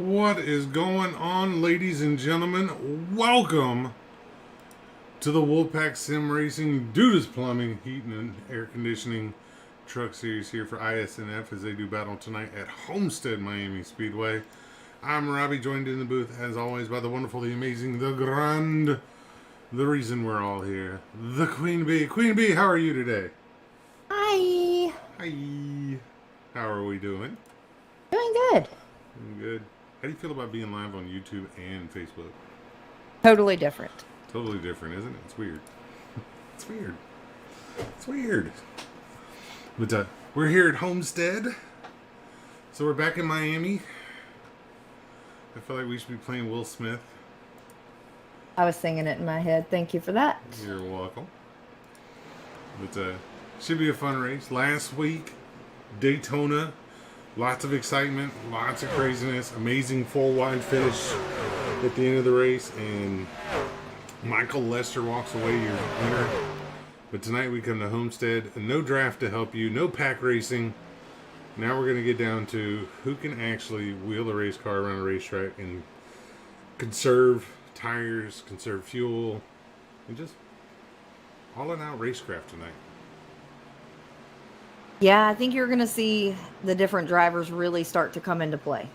What is going on, ladies and gentlemen? Welcome to the WolfPac Sim Racing Duda's Plumbing, Heating, and Air Conditioning Truck Series here for ISNF as they do battle tonight at Homestead, Miami Speedway. I'm Robbie, joined in the booth, as always, by the wonderful, the amazing, the grand, the reason we're all here, the Queen Bee. Queen Bee, how are you today? Hi. Hi. How are we doing? Doing good. Doing good. How do you feel about being live on YouTube and Facebook? Totally different. Totally different, isn't it? It's weird. It's weird. It's weird. But we're here at Homestead. So we're back in Miami. I feel like we should be playing Will Smith. I was singing it in my head. Thank you for that. You're welcome. But should be a fun race. Last week, Daytona. Lots of excitement, lots of craziness, amazing full wide finish at the end of the race, and Michael Lester walks away your winner. But tonight we come to Homestead, no draft to help you, no pack racing. Now we're going to get down to who can actually wheel the race car around a racetrack and conserve tires, conserve fuel, and just all in out racecraft tonight. Yeah, I think you're going to see the different drivers really start to come into play.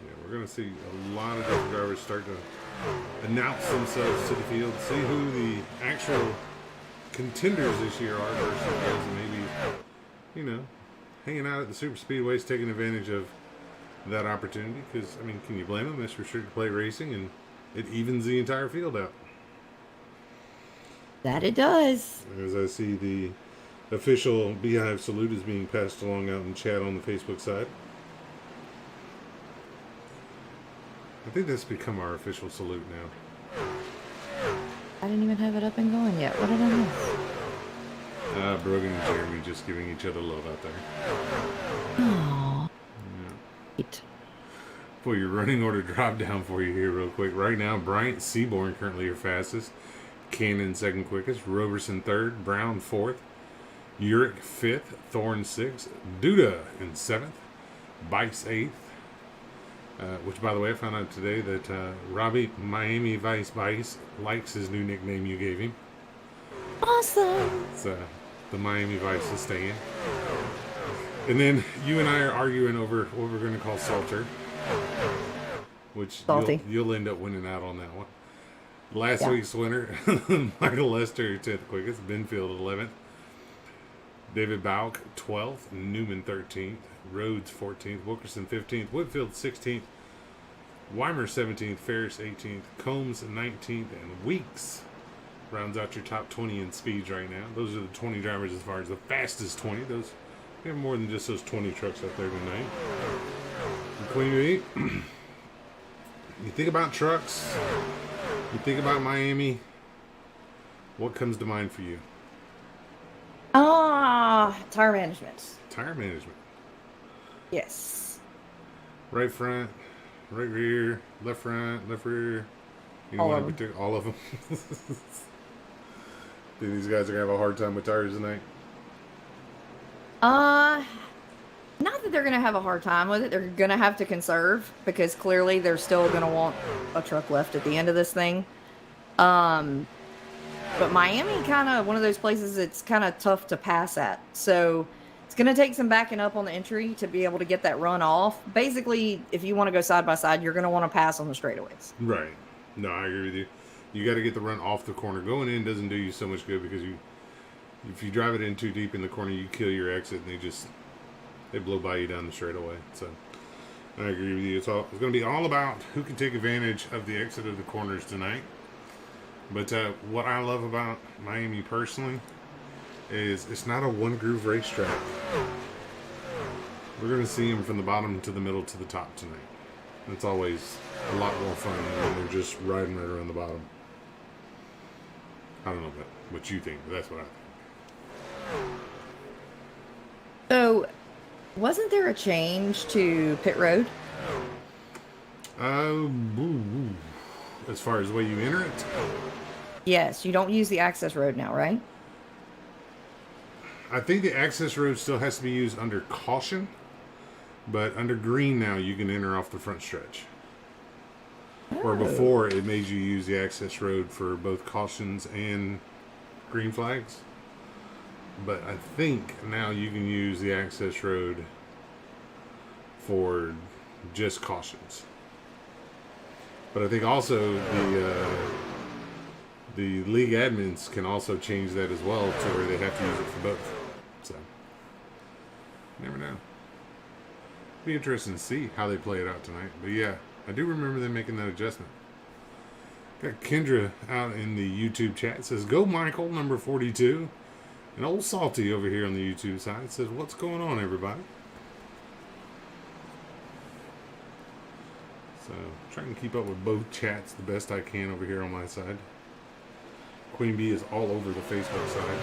Yeah, we're going to see a lot of different drivers start to announce themselves to the field, see who the actual contenders this year are versus those that maybe, hanging out at the super speedways, taking advantage of that opportunity. Because, can you blame them? It's restricted plate racing, and it evens the entire field out. That it does. As I see the official Beehive salute is being passed along out in chat on the Facebook side. I think that's become our official salute now. I didn't even have it up and going yet. What did I miss? Brogan and Jeremy just giving each other love out there. Oh. Yeah. For your running order drop down for you here real quick. Right now, Bryant Seaborn currently your fastest. Cannon second quickest. Roberson third. Brown fourth. Uric 5th, Thorne 6th, Duda in 7th, Bice 8th, which, by the way, I found out today that Robbie Miami Vice Bice likes his new nickname you gave him. Awesome. It's the Miami Vice is staying. And then you and I are arguing over what we're going to call Salter, which you'll end up winning out on that one. Last week's winner, Michael Lester 10th quickest, Benfield 11th. David Bauk, 12th. Newman, 13th. Rhodes, 14th. Wilkerson, 15th. Whitfield, 16th. Weimer, 17th. Ferris, 18th. Combs, 19th. And Weeks rounds out your top 20 in speeds right now. Those are the 20 drivers as far as the fastest 20. We have more than just those 20 trucks out there tonight. Queen Bee, you think about trucks, you think about Miami, what comes to mind for you? Tire management. Tire management. Yes. Right front, right rear, left front, left rear. All of them. All of them. Think these guys are going to have a hard time with tires tonight? Not that they're going to have a hard time with it. They're going to have to conserve because clearly they're still going to want a truck left at the end of this thing. But Miami kind of one of those places it's kind of tough to pass at. So it's going to take some backing up on the entry to be able to get that run off. Basically, if you want to go side by side, you're going to want to pass on the straightaways. Right. No, I agree with you. You got to get the run off the corner. Going in doesn't do you so much good because if you drive it in too deep in the corner, you kill your exit and they blow by you down the straightaway. So I agree with you. It's going to be all about who can take advantage of the exit of the corners tonight. But what I love about Miami personally is it's not a one-groove racetrack. We're going to see them from the bottom to the middle to the top tonight. It's always a lot more fun than when they're just riding right around the bottom. I don't know what you think, but that's what I think. So, wasn't there a change to pit road? As far as the way you enter it? Yes, you don't use the access road now, right? I think the access road still has to be used under caution, But under green now, you can enter off the front stretch. Oh. Where before, it made you use the access road for both cautions and green flags. But I think now you can use the access road for just cautions. But I think also the league admins can also change that as well to where they have to use it for both. So, never know. Be interesting to see how they play it out tonight. But yeah, I do remember them making that adjustment. Got Kendra out in the YouTube chat. Says, go Michael, number 42. And old Salty over here on the YouTube side says, what's going on, everybody? So, trying to keep up with both chats the best I can over here on my side. Queen Bee is all over the Facebook side.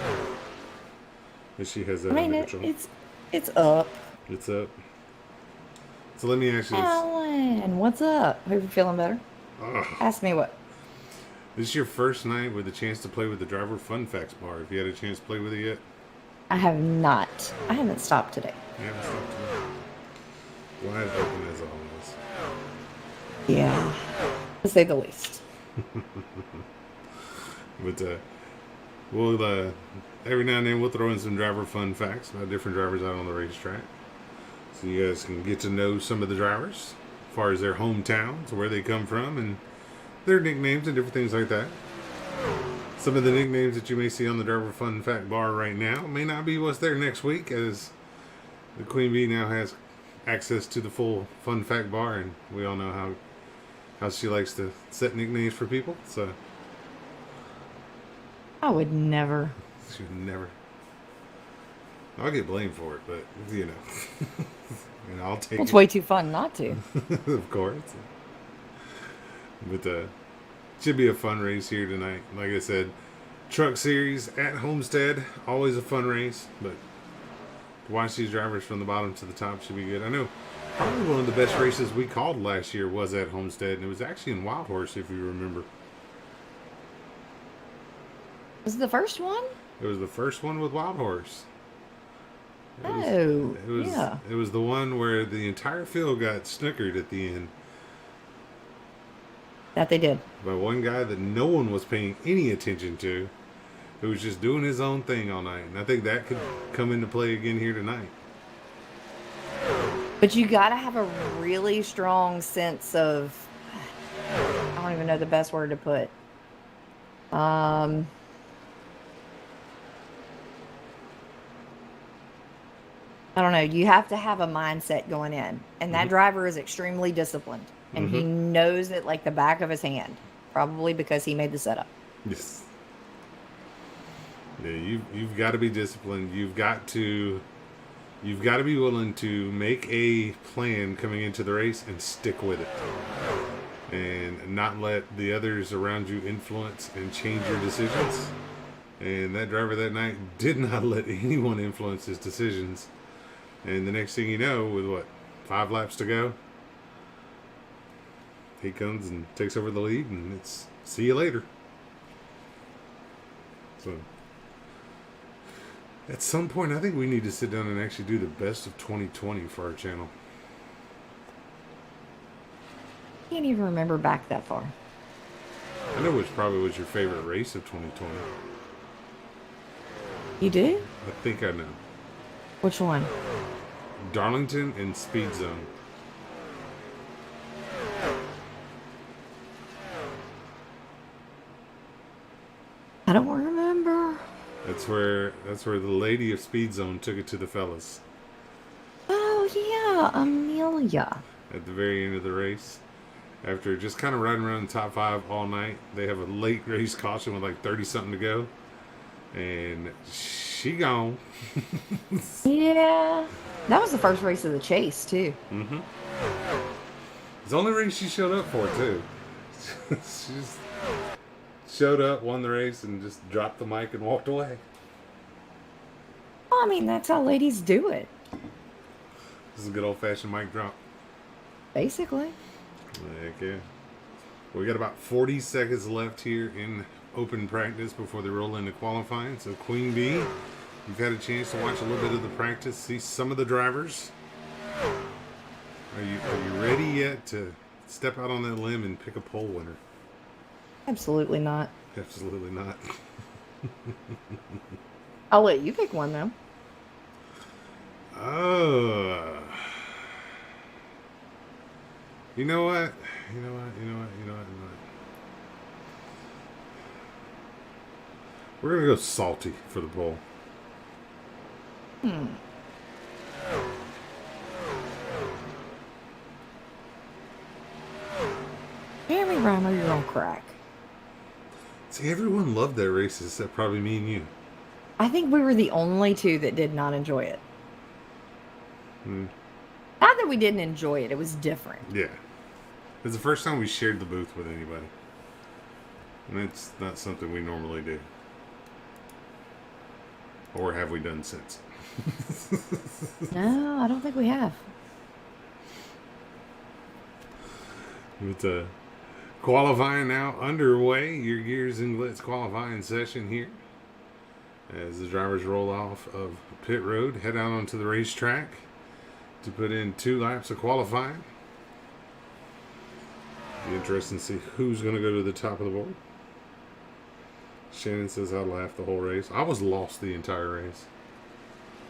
But she has that under control. It's up. It's up. So let me ask you Alan, what's up? Hope you're feeling better. Ask me what. This is your first night with a chance to play with the driver fun facts bar. Have you had a chance to play with it yet? I have not. I haven't stopped today. You haven't stopped today? Wide open as always. Yeah. To say the least. But we'll every now and then we'll throw in some driver fun facts about different drivers out on the racetrack, so you guys can get to know some of the drivers as far as their hometowns, where they come from, and their nicknames and different things like that. Some of the nicknames that you may see on the driver fun fact bar right now may not be what's there next week, as the Queen Bee now has access to the full fun fact bar, and we all know how she likes to set nicknames for people. So I would never. she would never. I'll get blamed for it, but you know, and I'll take It's it. way too fun not to. Of course. But should be a fun race here tonight. Like I said, Truck Series at Homestead, always a fun race. But to watch these drivers from the bottom to the top should be good. I know probably one of the best races we called last year was at Homestead, and it was actually in Wild Horse, if you remember. Was it the first one? It was the first one with Wild Horse. Yeah. It was the one where the entire field got snookered at the end. That they did. By one guy that no one was paying any attention to, who was just doing his own thing all night. And I think that could come into play again here tonight. But you gotta have a really strong sense of, I don't even know the best word to put. I don't know. You have to have a mindset going in. And that driver is extremely disciplined. And he knows it like the back of his hand. Probably because he made the setup. Yes. Yeah, you've got to be disciplined. You've got to be willing to make a plan coming into the race and stick with it. And not let the others around you influence and change your decisions. And that driver that night did not let anyone influence his decisions. And the next thing you know, with 5 laps to go, he comes and takes over the lead, and it's see you later. So, at some point, I think we need to sit down and actually do the best of 2020 for our channel. Can't even remember back that far. I know which probably was your favorite race of 2020. You do? I think I know. Which one? Darlington and Speed Zone. I don't remember. That's where the lady of Speed Zone took it to the fellas. Oh yeah, Amelia. At the very end of the race, after just kind of riding around the top 5 all night, they have a late race caution with like 30 something to go, and she gone. Yeah, that was the first race of the chase too. It's the only race she showed up for too. She just showed up, won the race, and just dropped the mic and walked away. Well, I mean, that's how ladies do it. This is a good old-fashioned mic drop. Basically. Heck yeah. We got about 40 seconds left here in open practice before they roll into qualifying. So Queen Bee, you've had a chance to watch a little bit of the practice, see some of the drivers. Are you ready yet to step out on that limb and pick a poll winner? Absolutely not. Absolutely not. I'll let you pick one though. You know what? We're gonna go salty for the bowl. Jeremy Reimer, you're on crack. See, everyone loved that race except probably me and you. I think we were the only two that did not enjoy it. Hmm. Not that we didn't enjoy it, it was different. Yeah. It's the first time we shared the booth with anybody. And it's not something we normally do. Or have we done since? No, I don't think we have. With qualifying now underway, your Gears and Glitz qualifying session here. As the drivers roll off of pit road, head out onto the racetrack to put in 2 laps of qualifying. Be interesting to see who's going to go to the top of the board. Shannon says I laughed the whole race. I was lost the entire race.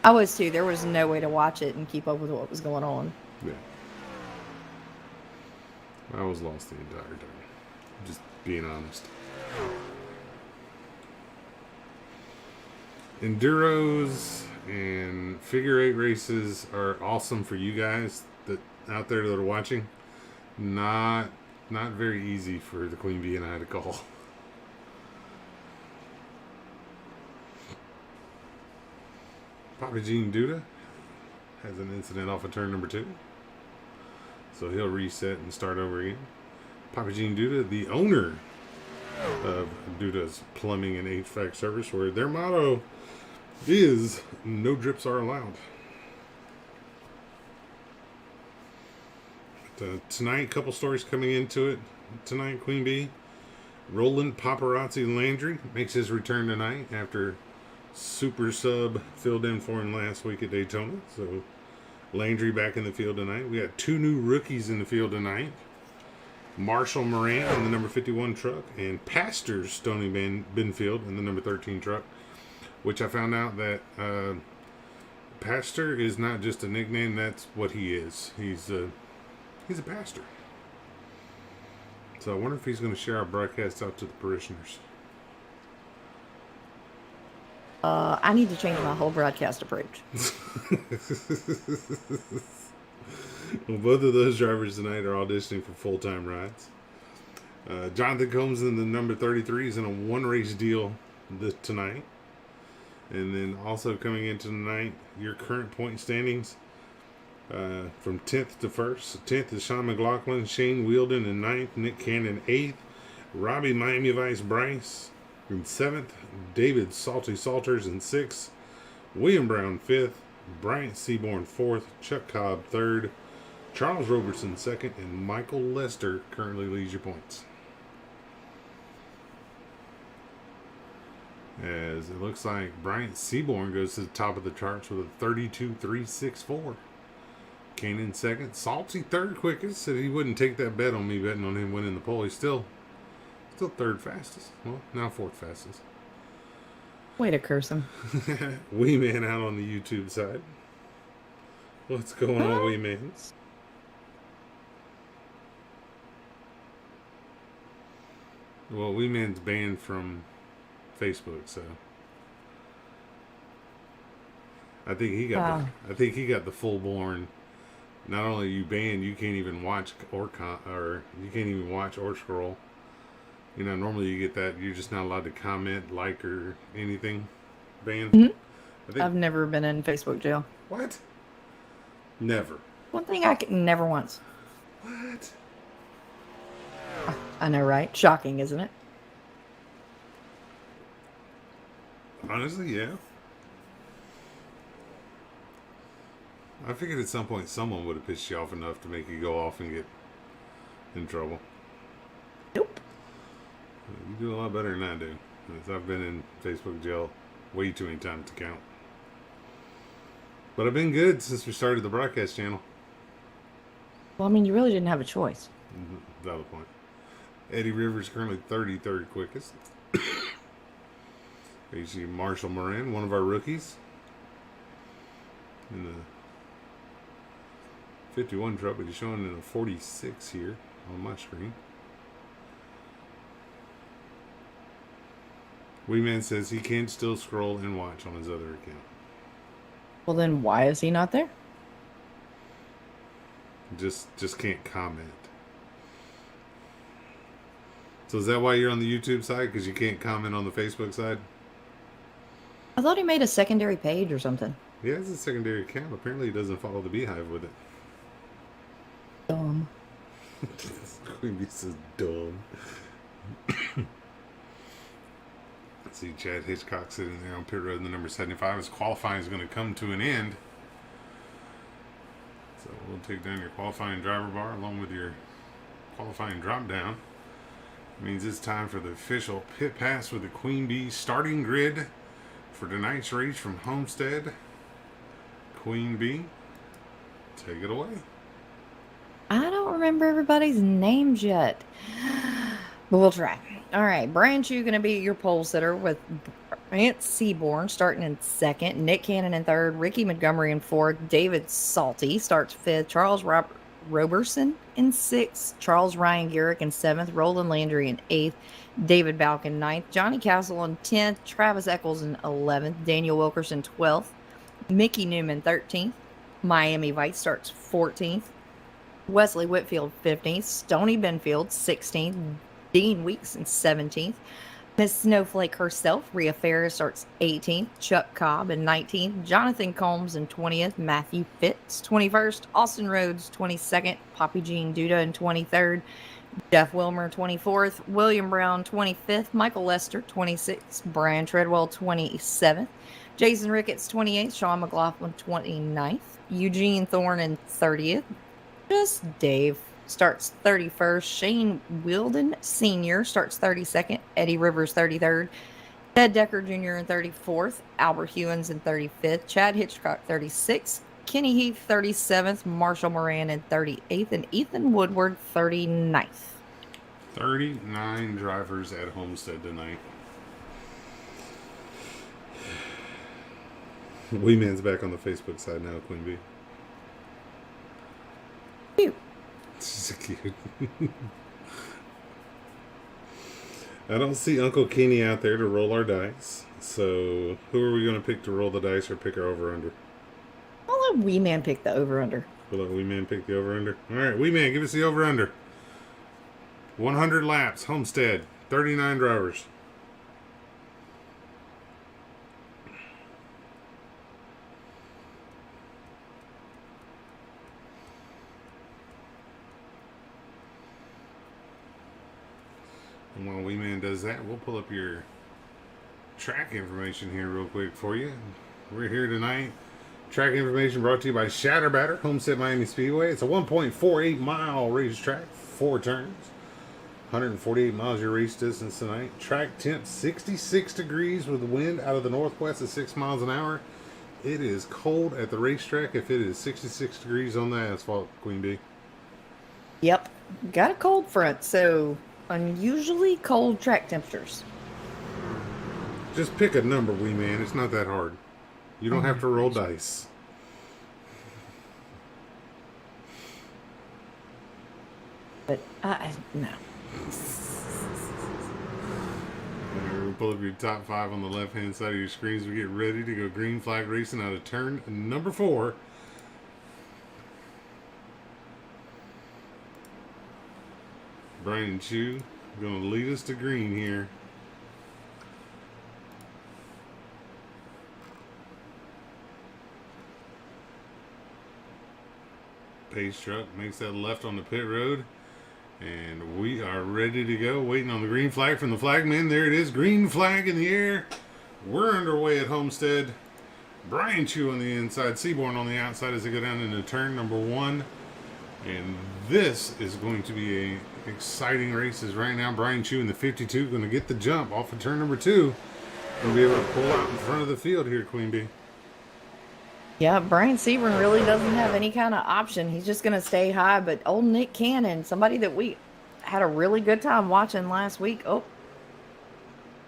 I was too. There was no way to watch it and keep up with what was going on. Yeah. I was lost the entire time. Just being honest. Enduros and figure 8 races are awesome for you guys that out there that are watching. Not very easy for the Queen Bee and I to call. Papa Gene Duda has an incident off of turn number 2. So he'll reset and start over again. Papa Gene Duda, the owner of Duda's Plumbing and HVAC Service, where their motto is no drips are allowed. But, tonight, a couple stories coming into it. Tonight, Queen Bee. Roland Paparazzi Landry makes his return tonight after Super Sub filled in for him last week at Daytona. So Landry back in the field tonight. We got 2 new rookies in the field tonight. Marshall Moran in the number 51 truck, and Pastor Stoney Benfield in the number 13 truck, which I found out that Pastor is not just a nickname, that's what he is. He's a pastor. So I wonder if he's going to share our broadcast out to the parishioners. I need to change my whole broadcast approach. Well, both of those drivers tonight are auditioning for full-time rides. Jonathan Combs in the number 33 is in a 1-race deal tonight. And then also coming into tonight, your current point standings from 10th to 1st. 10th is Sean McLaughlin, Shane Wheeldon in 9th, Nick Cannon 8th, Robbie Miami Vice Bryce in 7th, David Salty Salters in 6th, William Brown 5th, Bryant Seaborn 4th, Chuck Cobb 3rd, Charles Robertson 2nd, and Michael Lester currently leads your points. As it looks like Bryant Seaborn goes to the top of the charts with a 32.364. Kanan 2nd, Salty 3rd quickest. Said he wouldn't take that bet on me betting on him winning the pole. He's still 3rd fastest. Well, now 4th fastest. Way to curse him. Wee Man out on the YouTube side. What's going on, Wee Man? Well, Wee Man's banned from Facebook, so I think he got the full born. Not only are you banned, you can't even watch or you can't even watch or scroll. You know, normally you get that. You're just not allowed to comment, like, or anything. Banned. Mm-hmm. I've never been in Facebook jail. What? Never. One thing never once. What? I know, right? Shocking, isn't it? Honestly, yeah. I figured at some point someone would have pissed you off enough to make you go off and get in trouble. Nope. You do a lot better than I do. Because I've been in Facebook jail way too many times to count. But I've been good since we started the broadcast channel. Well, I mean, you really didn't have a choice. Valid point. Eddie Rivers currently 33rd quickest. You see Marshall Moran, one of our rookies, in the 51 truck, but he's showing in a 46 here on my screen. Wee Man says he can still scroll and watch on his other account. Well, then why is he not there? Just can't comment. So is that why you're on the YouTube side? Because you can't comment on the Facebook side? I thought he made a secondary page or something. Yeah, it's a secondary account. Apparently he doesn't follow the Beehive with it. Dumb. Queen Bee says dumb. See Chad Hitchcock sitting there on pit road in the number 75. His qualifying is going to come to an end. So we'll take down your qualifying driver bar along with your qualifying drop down. It means it's time for the official pit pass with the Queen Bee starting grid for tonight's race from Homestead. Queen Bee, take it away. I don't remember everybody's names yet, but we'll try. All right, Brian Chu going to be your pole sitter with Brant Seaborn starting in second, Nick Cannon in third, Ricky Montgomery in fourth, David Salty starts fifth, Charles Roberson in sixth, Charles Ryan Garrick in seventh, Roland Landry in eighth, David Balk in ninth, Johnny Castle in 10th, Travis Eccles in 11th, Daniel Wilkerson 12th, Mickey Newman 13th, Miami Vice starts 14th, Wesley Whitfield 15th, Stoney Benfield 16th, Dean Weeks in 17th, Miss Snowflake herself, Rhea Ferris starts 18th, Chuck Cobb in 19th, Jonathan Combs in 20th, Matthew Fitz 21st, Austin Rhodes 22nd, Poppy Jean Duda in 23rd, Jeff Wilmer 24th, William Brown 25th, Michael Lester 26th, Brian Treadwell 27th, Jason Ricketts 28th, Sean McLaughlin 29th, Eugene Thorne in 30th, Just Dave starts 31st, Shane Wilden Sr. starts 32nd, Eddie Rivers 33rd, Ted Decker Jr. in 34th, Albert Hewins in 35th, Chad Hitchcock 36th, Kenny Heath 37th, Marshall Moran in 38th, and Ethan Woodward 39th. 39 drivers at Homestead tonight. Wee Man's back on the Facebook side now, Queen Bee. Cute. She's cute. I don't see Uncle Kenny out there to roll our dice. So who are we going to pick to roll the dice or pick our over-under? I'll let Wee Man pick the over-under. We'll let Wee Man pick the over-under. All right, Wee Man, give us the over-under. 100 laps, Homestead, 39 drivers. And while Wee Man does that, we'll pull up your track information here real quick for you. We're here tonight. Track information brought to you by Shatterbatter, Homestead Miami Speedway. It's a 1.48 mile racetrack, 4 turns. 148 miles your race distance tonight. Track temp 66 degrees with the wind out of the northwest at 6 miles an hour. It is cold at the racetrack if it is 66 degrees on the asphalt, Queen Bee. Yep. Got a cold front, so unusually cold track temperatures. Just pick a number, Wee Man. It's not that hard. You don't have to roll dice. But no. We'll pull up your top 5 on the left-hand side of your screen as we get ready to go green flag racing out of turn number 4. Brian Chu going to lead us to green here. Pace truck makes that left on the pit road. And we are ready to go, waiting on the green flag from the flagman. There it is, green flag in the air. We're underway at Homestead. Brian Chu on the inside, Seaborn on the outside as they go down into turn number 1. And this is going to be a exciting race. As right now, Brian Chu in the 52 going to get the jump off of turn number 2. Going to be able to pull out in front of the field here, Queen Bee. Yeah, Brian Sebring really doesn't have any kind of option. He's just going to stay high. But old Nick Cannon, somebody that we had a really good time watching last week. Oh,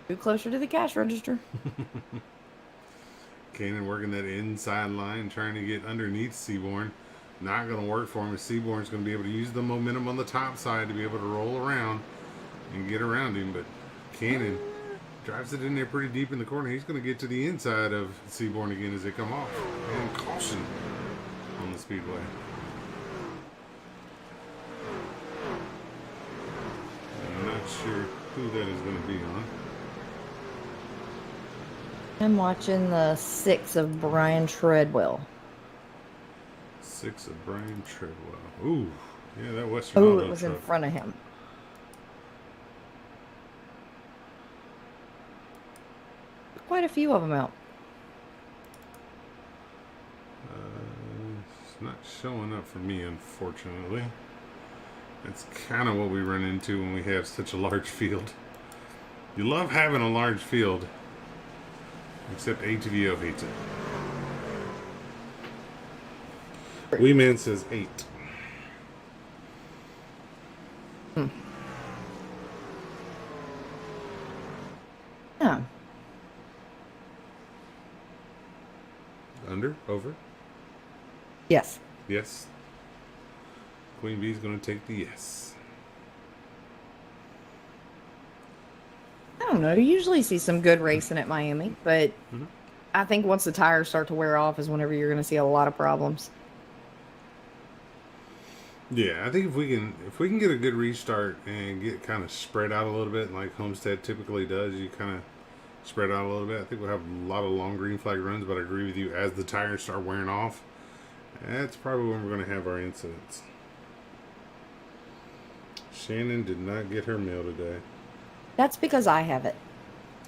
too closer to the cash register. Cannon working that inside line, trying to get underneath Seaborn. Not going to work for him. Seaborn's going to be able to use the momentum on the top side to be able to roll around and get around him. But Cannon drives it in there pretty deep in the corner. He's going to get to the inside of Seaborn again as they come off. And caution on the speedway. I'm not sure who that is going to be on. I'm watching the 6 of Brian Treadwell. 6 of Brian Treadwell. Ooh, yeah, that Western Oh, Auto it was truck. in front of him. Quite a few of them out. It's not showing up for me, unfortunately. That's kind of what we run into when we have such a large field. You love having a large field, except ATVO hates it. Weeman says 8. Yeah. Under? Over? Yes. Yes. Queen Bee's going to take the yes. I don't know. You usually see some good racing at Miami, but I think once the tires start to wear off is whenever you're going to see a lot of problems. Yeah, I think if we can get a good restart and get kind of spread out a little bit, like Homestead typically does, you kind of spread out a little bit. I think we'll have a lot of long green flag runs, but I agree with you. As the tires start wearing off, that's probably when we're going to have our incidents. Shannon did not get her mail today. That's because I have it.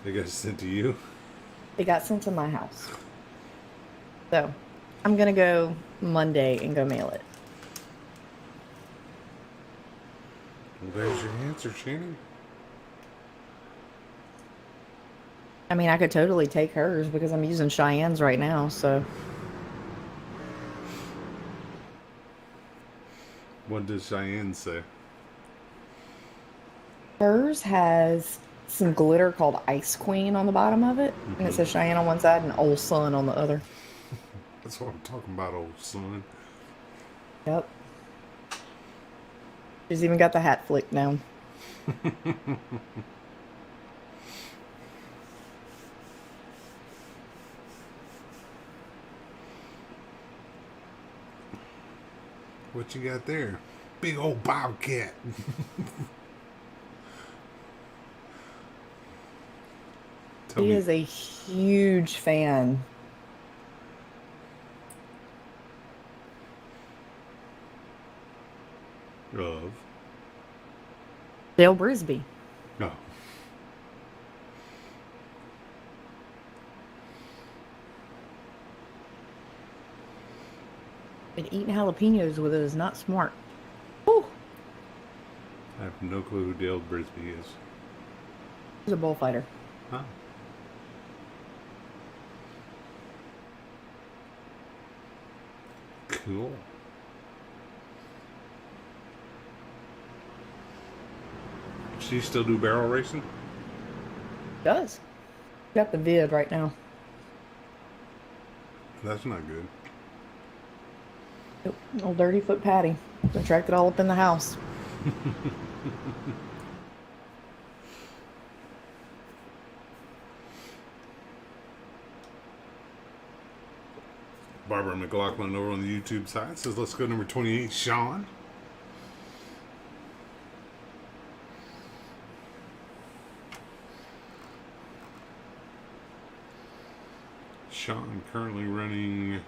It got sent to you? It got sent to my house. So I'm going to go Monday and go mail it. Well, there's your answer, Shannon. I mean, I could totally take hers because I'm using Cheyenne's right now, so. What does Cheyenne say? Hers has some glitter called Ice Queen on the bottom of it, and it says Cheyenne on one side and Old Sun on the other. That's what I'm talking about, old son. Yep. She's even got the hat flicked down. What you got there? Big old bobcat. He is a huge fan. Of? Dale Brisby. No. And eating jalapenos with it is not smart. Whew. I have no clue who Dale Brisby is. He's a bullfighter. Huh? Cool. She still do barrel racing? Does. Got the vid right now. That's not good. Yep. Old dirty foot Patty. Gonna track it all up in the house. Barbara McLaughlin over on the YouTube side says, let's go number 28, Sean. Sean currently running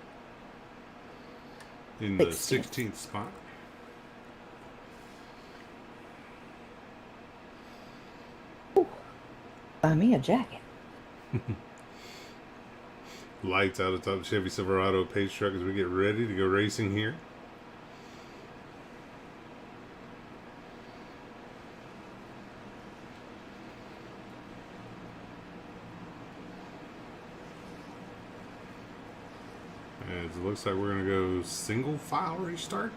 in the 16th spot. Ooh. Buy me a jacket. Lights out of top Chevy Silverado pace truck as we get ready to go racing here. As it looks like we're going to go single file restart.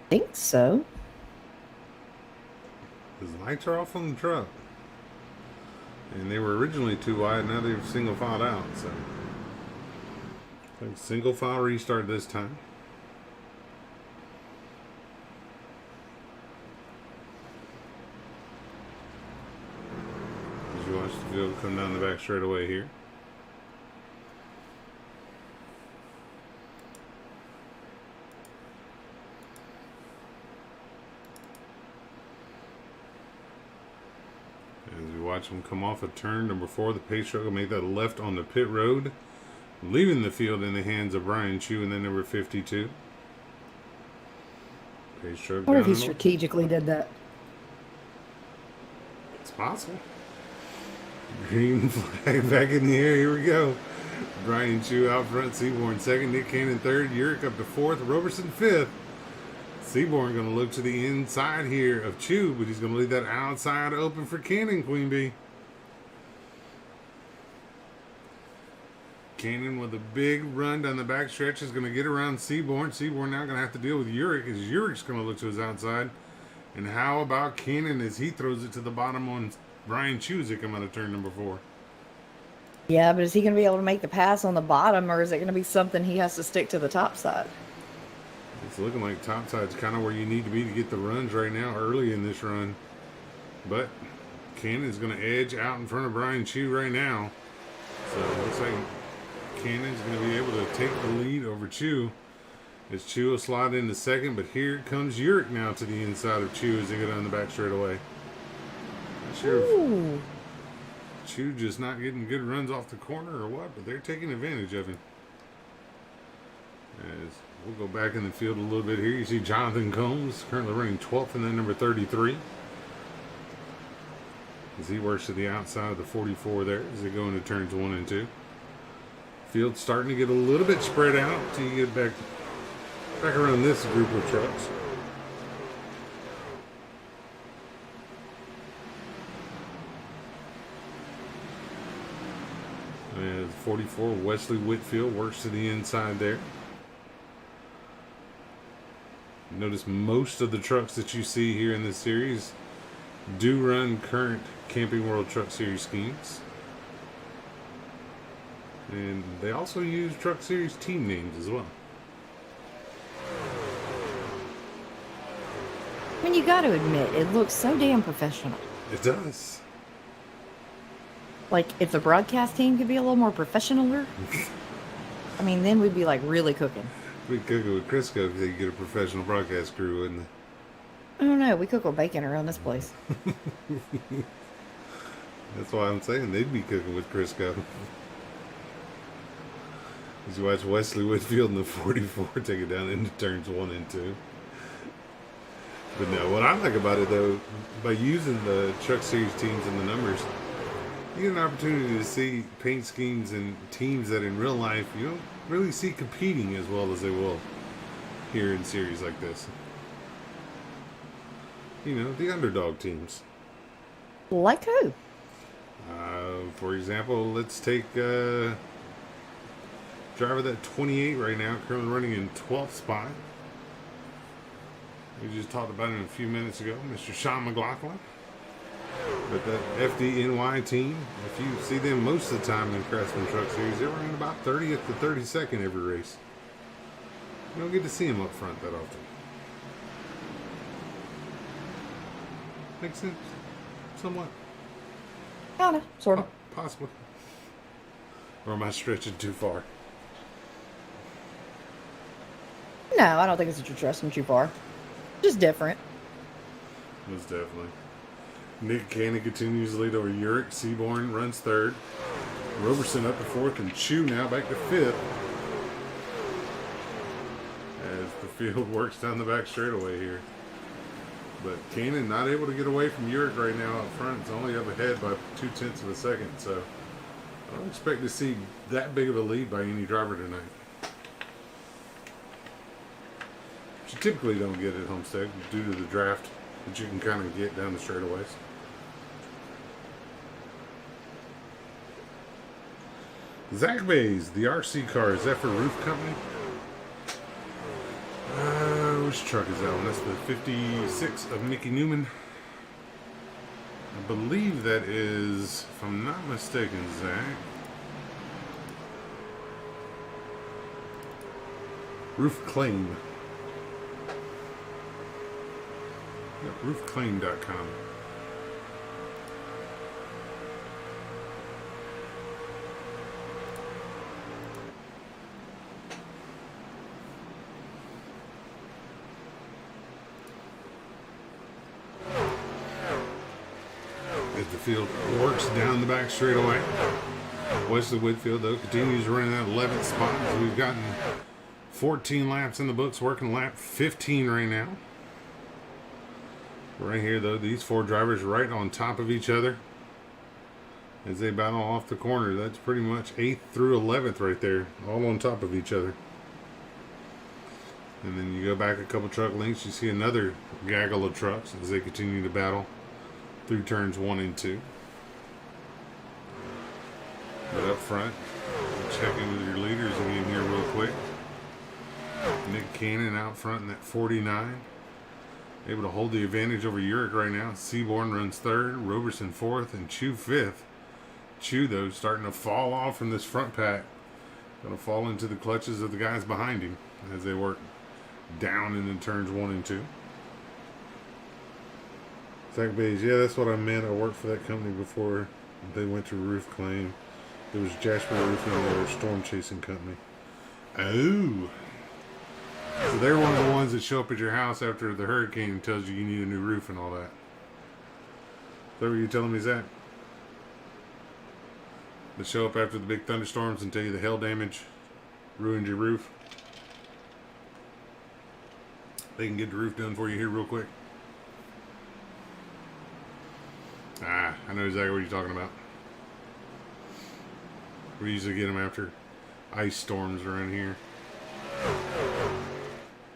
Think so. His lights are off on the truck. And they were originally too wide, now they've single filed out, so. Single file restart this time. As you watch the field come down the back straightaway here. As you watch him come off of turn number 4, the pace truck will make that left on the pit road, leaving the field in the hands of Brian Chu and then number 52. Pace truck. What if he strategically did that? It's possible. Green flag back in the air. Here we go. Brian Chu out front. Seaborn second. Nick Cannon third. Urick up to fourth. Roberson fifth. Seaborn going to look to the inside here of Chu, but he's going to leave that outside open for Cannon, Queen Bee. Cannon with a big run down the back stretch is going to get around Seaborn. Seaborn now going to have to deal with Urick as Urick's going to look to his outside. And how about Cannon as he throws it to the bottom on Brian Chu as they come out of turn number 4? Yeah, but is he going to be able to make the pass on the bottom, or is it going to be something he has to stick to the top side? It's looking like top side's kind of where you need to be to get the runs right now early in this run. But Cannon's going to edge out in front of Brian Chu right now. So it looks like Cannon's going to be able to take the lead over Chu. As Chu will slide into second, but here comes Urick now to the inside of Chu as they go down the back straightaway. Not sure if Chu just not getting good runs off the corner or what, but they're taking advantage of him. As we'll go back in the field a little bit here. You see Jonathan Combs currently running 12th and then number 33. As he works to the outside of the 44 there as they go into turns 1 and 2. Field's starting to get a little bit spread out until you get back around this group of trucks. As 44 Wesley Whitfield works to the inside there. Notice most of the trucks that you see here in this series do run current Camping World Truck Series schemes. And they also use Truck Series team names as well. I mean, you got to admit, it looks so damn professional. It does. Like, if the broadcast team could be a little more professionaler, I mean, then we'd be, like, really cooking. We'd cook it with Crisco because they could get a professional broadcast crew, wouldn't they? I don't know. We cook with bacon around this place. That's why I'm saying they'd be cooking with Crisco. As you watch Wesley Whitfield in the 44 take it down into turns 1 and 2. But no, what I like about it though, by using the Truck Series teams and the numbers, you get an opportunity to see paint schemes and teams that in real life you don't really see competing as well as they will here in series like this. You know, the underdog teams. Like who? For example, let's take driver that 28 right now, currently running in 12th spot. We just talked about him a few minutes ago, Mr. Sean McLaughlin. But that FDNY team, if you see them most of the time in Craftsman Truck Series, they're running about 30th to 32nd every race. You don't get to see them up front that often. Makes sense? Somewhat. Kinda, sort of. Possibly. Or am I stretching too far? No, I don't think it's a stretching too far. Just different. Most definitely. Nick Cannon continues to lead over Urick. Seaborn runs third. Roberson up to fourth, and Chu now back to fifth. As the field works down the back straightaway here. But Cannon not able to get away from Urick right now up front. It's only up ahead by 0.2 of a second. So I don't expect to see that big of a lead by any driver tonight. Which you typically don't get at Homestead due to the draft that you can kind of get down the straightaways. Zach Bays, the RC car. Is that for Roof Company? Which truck is that one? That's the 56 of Mickey Newman. I believe that is, if I'm not mistaken, Zach. Roof Claim. Yep, roofclaim.com. As the field works down the back straightaway. Wesley Whitfield, though, continues running that 11th spot. So we've gotten 14 laps in the books, working lap 15 right now. Right here, though, these four drivers right on top of each other as they battle off the corner. That's pretty much 8th through 11th right there, all on top of each other. And then you go back a couple truck lengths, you see another gaggle of trucks as they continue to battle through turns 1 and 2. But up front, check in with your leaders again here real quick. Nick Cannon out front in that 49. Able to hold the advantage over Urick right now. Seaborn runs 3rd, Roberson 4th, and Chew 5th. Chew, though, starting to fall off from this front pack. Going to fall into the clutches of the guys behind him as they work down into turns 1 and 2. Zach Bays, yeah, that's what I meant. I worked for that company before they went to Roof Claim. There was Jasper Roofing, their storm chasing company. Oh. So they're one of the ones that show up at your house after the hurricane and tells you need a new roof and all that. Is that what you're telling me, Zach? They show up after the big thunderstorms and tell you the hail damage ruined your roof. They can get the roof done for you here real quick. I know exactly what you're talking about. We usually get them after ice storms around here.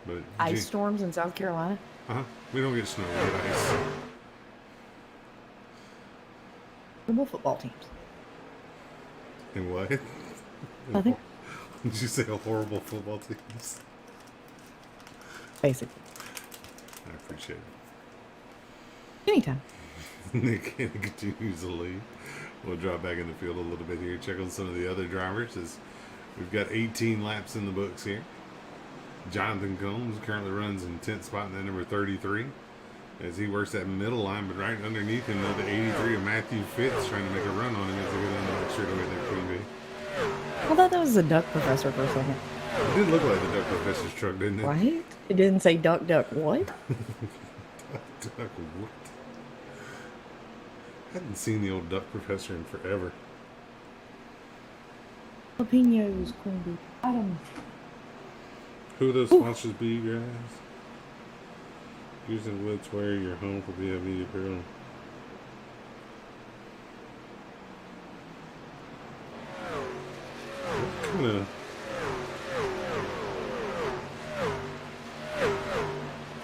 But ice storms in South Carolina? We don't get snow, we get ice. Football football teams. And what? Nothing. Did you say a horrible football teams? Basically. I appreciate it. Anytime. Nick continues to lead. We'll drop back in the field a little bit here. Check on some of the other drivers as we've got 18 laps in the books here. Jonathan Combs currently runs in 10th spot in that number 33 as he works that middle line, but right underneath him, the 83 of Matthew Fitz trying to make a run on him as they go down the back straightaway there, Queen Bee. I thought that was the duck professor for a second. It did look like the duck professor's truck, didn't it? Right? It didn't say duck, duck, what? Duck, what? I hadn't seen the old duck professor in forever. Jalapenos, Queen Bee. Adam. Who those sponsors be, you guys? Using Woods wear your home for BFV apparel. What kind of...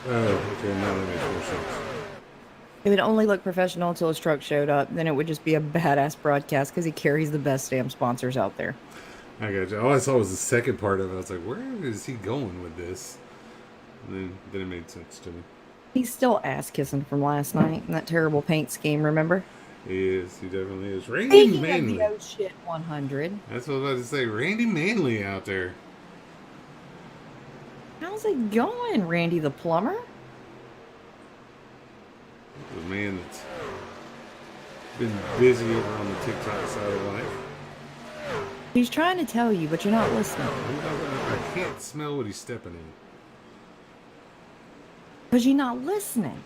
Oh, okay, now that makes more sense. It would only look professional until his truck showed up. Then it would just be a badass broadcast because he carries the best damn sponsors out there. I got you. All I saw was the second part of it. I was like, where is he going with this? And then it made sense to me. He's still ass kissing from last night in that terrible paint scheme, remember? He is. He definitely is. Randy Speaking Manley. of the oh shit 100. That's what I was about to say. Randy Manley out there. How's it going, Randy the plumber? The man that's been busy over on the TikTok side of life. He's trying to tell you, but you're not listening. I can't smell what he's stepping in. Because you're not listening.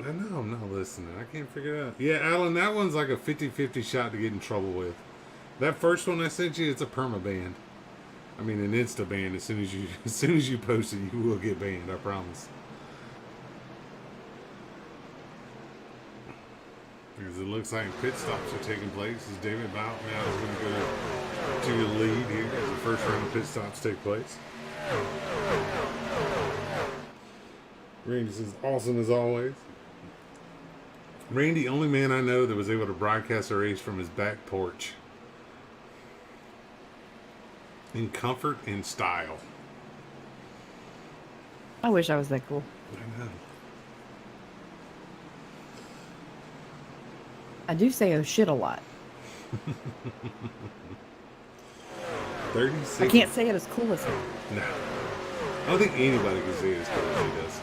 I know I'm not listening. I can't figure it out. Yeah, Alan, that one's like a 50-50 shot to get in trouble with. That first one I sent you, it's a perma ban. I mean, an insta ban. As soon as you post it, you will get banned. I promise. Because it looks like pit stops are taking place as David Bout now is going to go to your lead here as the first round of pit stops take place. Randy says, awesome as always. Randy, only man I know that was able to broadcast a race from his back porch. In comfort and style. I wish I was that cool. I know. I do say oh shit a lot. 36. I can't say it as cool as him. No. I don't think anybody can say it as cool as he does.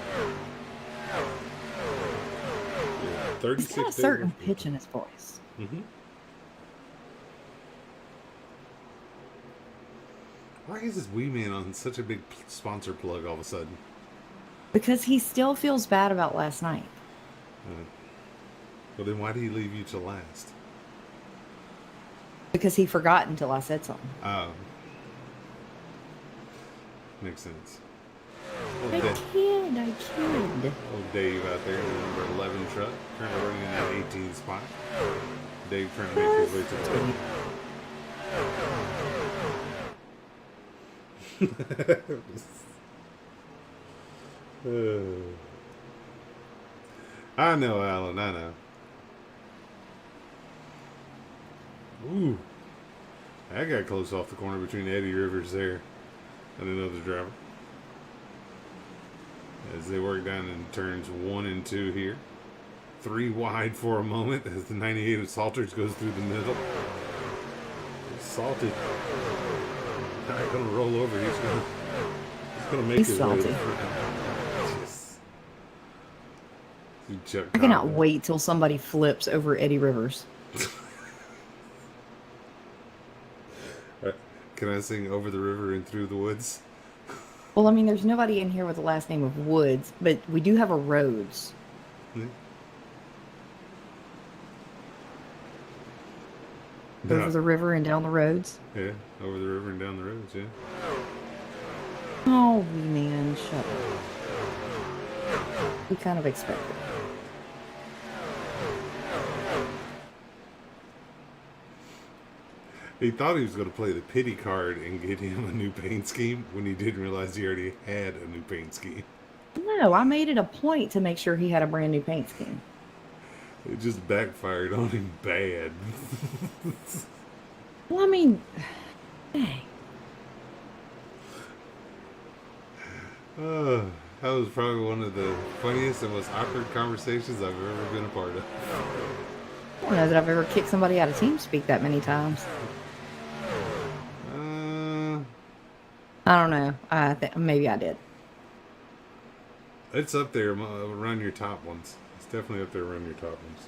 Yeah, 36 He's got a certain pitch in his voice. Mm-hmm. Why is this wee man on such a big sponsor plug all of a sudden? Because he still feels bad about last night. Well, then why did he leave you till last? Because he forgot until I said something. Oh. Makes sense. I kid. Old Dave out there in the number 11 truck, currently running in that 18 spot. Dave trying to make his way to the I know, Alan, I know. Ooh. I got close off the corner between Eddie Rivers there and another driver. As they work down in turns 1 and 2 here. 3 wide for a moment as the 98 of Salters goes through the middle. Salted. Not going to roll over. He's going to make his way to the front. I cannot wait till somebody flips over Eddie Rivers. Can I sing Over the River and Through the Woods? Well, I mean, there's nobody in here with the last name of Woods, but we do have a Rhodes. Yeah. Over the river and down the roads? Yeah, over the river and down the roads, yeah. Oh, man, shut up. We kind of expected it. He thought he was going to play the pity card and get him a new paint scheme when he didn't realize he already had a new paint scheme. No, I made it a point to make sure he had a brand new paint scheme. It just backfired on him bad. Well, I mean, dang. That was probably one of the funniest and most awkward conversations I've ever been a part of. I don't know that I've ever kicked somebody out of TeamSpeak that many times. I don't know. I think maybe I did. It's up there around your top ones. It's definitely up there around your top ones.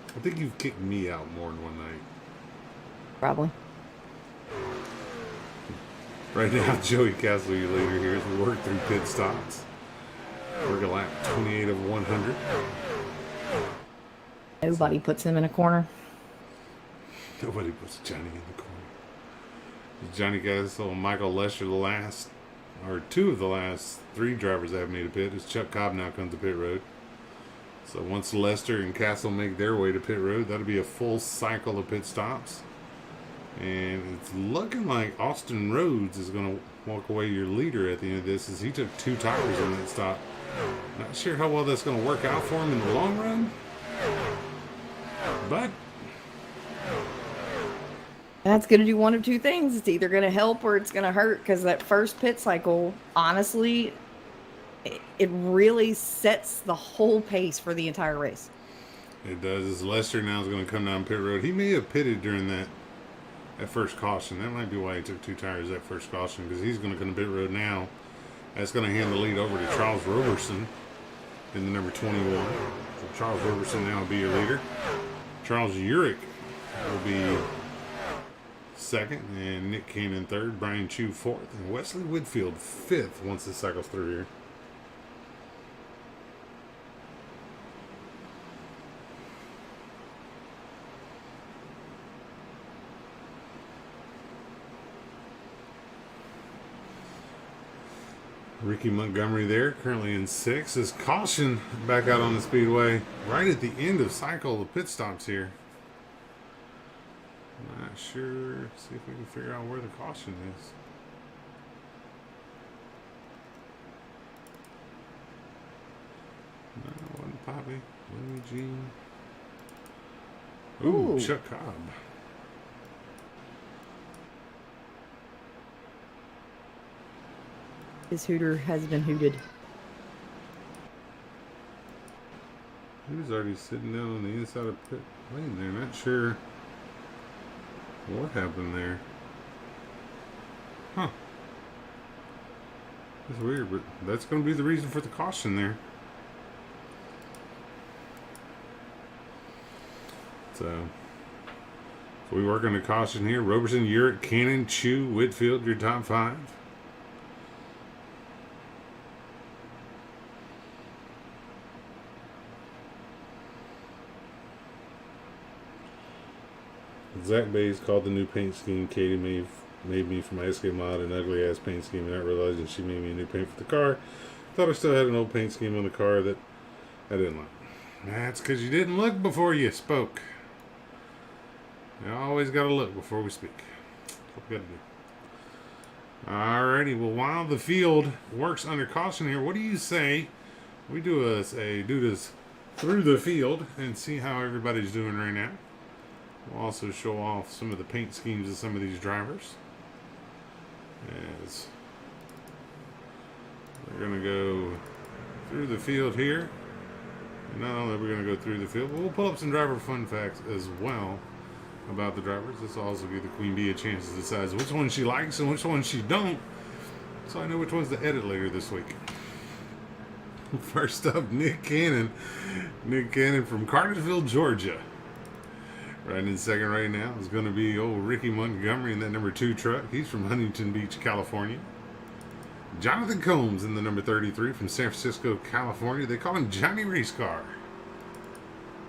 I think you've kicked me out more than one night. Probably. Right now, Joey Castle, your leader here, as we work through pit stops. Work a lap 28 of 100. Nobody puts him in a corner. Nobody puts Johnny in the corner. Johnny Castle and Michael Lester, two of the last 3 drivers that have made a pit, as Chuck Cobb now comes to pit road. So once Lester and Castle make their way to pit road, that'll be a full cycle of pit stops. And it's looking like Austin Rhodes is going to walk away your leader at the end of this, as he took 2 tires in that stop. Not sure how well that's going to work out for him in the long run. But That's going to do one of two things. It's either going to help or it's going to hurt, because that first pit cycle, honestly, it really sets the whole pace for the entire race. It does. As Lester now is going to come down pit road. He may have pitted during that first caution. That might be why he took 2 tires that first caution, because he's going to come to pit road now. That's going to hand the lead over to Charles Roberson in the number 21. So Charles Roberson now will be your leader. Charles Urich will be second, and Nick Cannon third, Brian Chu fourth, and Wesley Whitfield fifth once this cycles through here. Ricky Montgomery there, currently in 6th. Is caution back out on the speedway right at the end of cycle of pit stops here. Not sure. See if we can figure out where the caution is. No, it wasn't Poppy. Willie Jean. Ooh. Chuck Cobb. His hooter has been hooted. He was already sitting down on the inside of pit lane there. Not sure what happened there. Huh. That's weird, but that's going to be the reason for the caution there. So we work on the caution here. Roberson, Urick, Cannon, Chew, Whitfield, your top 5. Zach Bays called the new paint scheme Katie made me for my Escape mod an ugly ass paint scheme, and not realizing she made me a new paint for the car. Thought I still had an old paint scheme on the car that I didn't like. That's because you didn't look before you spoke. You always got to look before we speak. That's what we got to do. Alrighty, well, while the field works under caution here, what do you say we do a Duda's through the field and see how everybody's doing right now? We'll also show off some of the paint schemes of some of these drivers. As we're going to go through the field here. And not only are we going to go through the field, but we'll pull up some driver fun facts as well about the drivers. This will also give the Queen Bee a chance to decide which one she likes and which one she don't, so I know which one's to edit later this week. First up, Nick Cannon. Nick Cannon from Cartersville, Georgia. Right in second right now is going to be old Ricky Montgomery in that number 2 truck. He's from Huntington Beach, California. Jonathan Combs in the number 33 from San Francisco, California. They call him Johnny Race Car.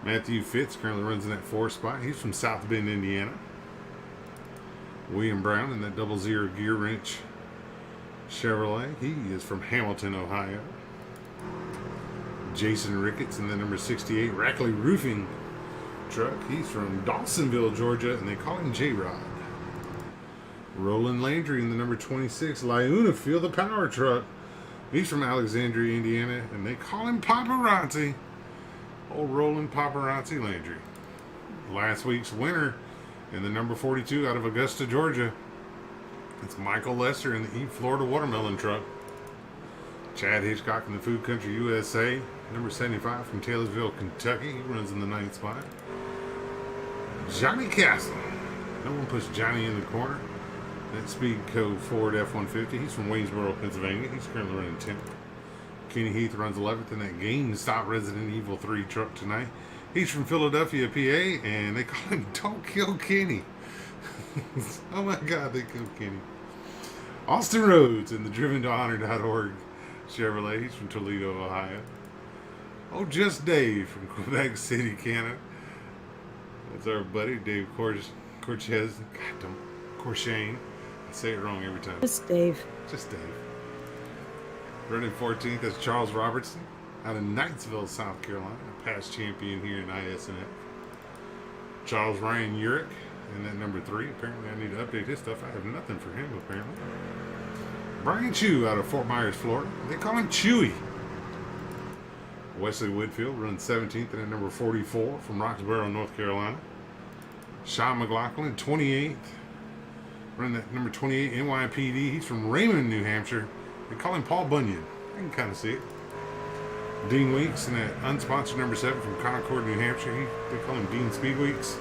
Matthew Fitz currently runs in that 4 spot. He's from South Bend, Indiana. William Brown in that 00 gear wrench Chevrolet. He is from Hamilton, Ohio. Jason Ricketts in the number 68 Rackley Roofing truck. He's from Dawsonville, Georgia, and they call him J-Rod. Roland Landry in the number 26 Lyuna Field, the power truck. He's from Alexandria, Indiana, and they call him Paparazzi. Old Roland Paparazzi Landry. Last week's winner in the number 42 out of Augusta, Georgia. It's Michael Lester in the Eat Florida Watermelon truck. Chad Hitchcock in the Food Country USA, number 75 from Taylorsville, Kentucky. He runs in the 9th spot. Johnny Castle. No one puts Johnny in the corner. That Speed Code Ford F-150. He's from Waynesboro, Pennsylvania. He's currently running 10th. Kenny Heath runs 11th in that GameStop Resident Evil 3 truck tonight. He's from Philadelphia, PA, and they call him Don't Kill Kenny. Oh my God, they killed Kenny. Austin Rhodes in the DrivenToHonor.org Chevrolet. He's from Toledo, Ohio. Oh, Just Dave from Quebec City, Canada. That's our buddy Dave Corchez. Corshane. I say it wrong every time. Just Dave. Just Dave. Running 14th, that's Charles Robertson out of Knightsville, South Carolina, a past champion here in ISNF. Charles Ryan Urick in that number 3. Apparently I need to update his stuff. I have nothing for him, apparently. Brian Chew out of Fort Myers, Florida. They call him Chewy. Wesley Whitfield runs 17th in at number 44 from Roxborough, North Carolina. Sean McLaughlin, 28th. Running that number 28 NYPD. He's from Raymond, New Hampshire. They call him Paul Bunyan. I can kind of see it. Dean Weeks in that unsponsored number 7 from Concord, New Hampshire. They call him Dean Speedweeks.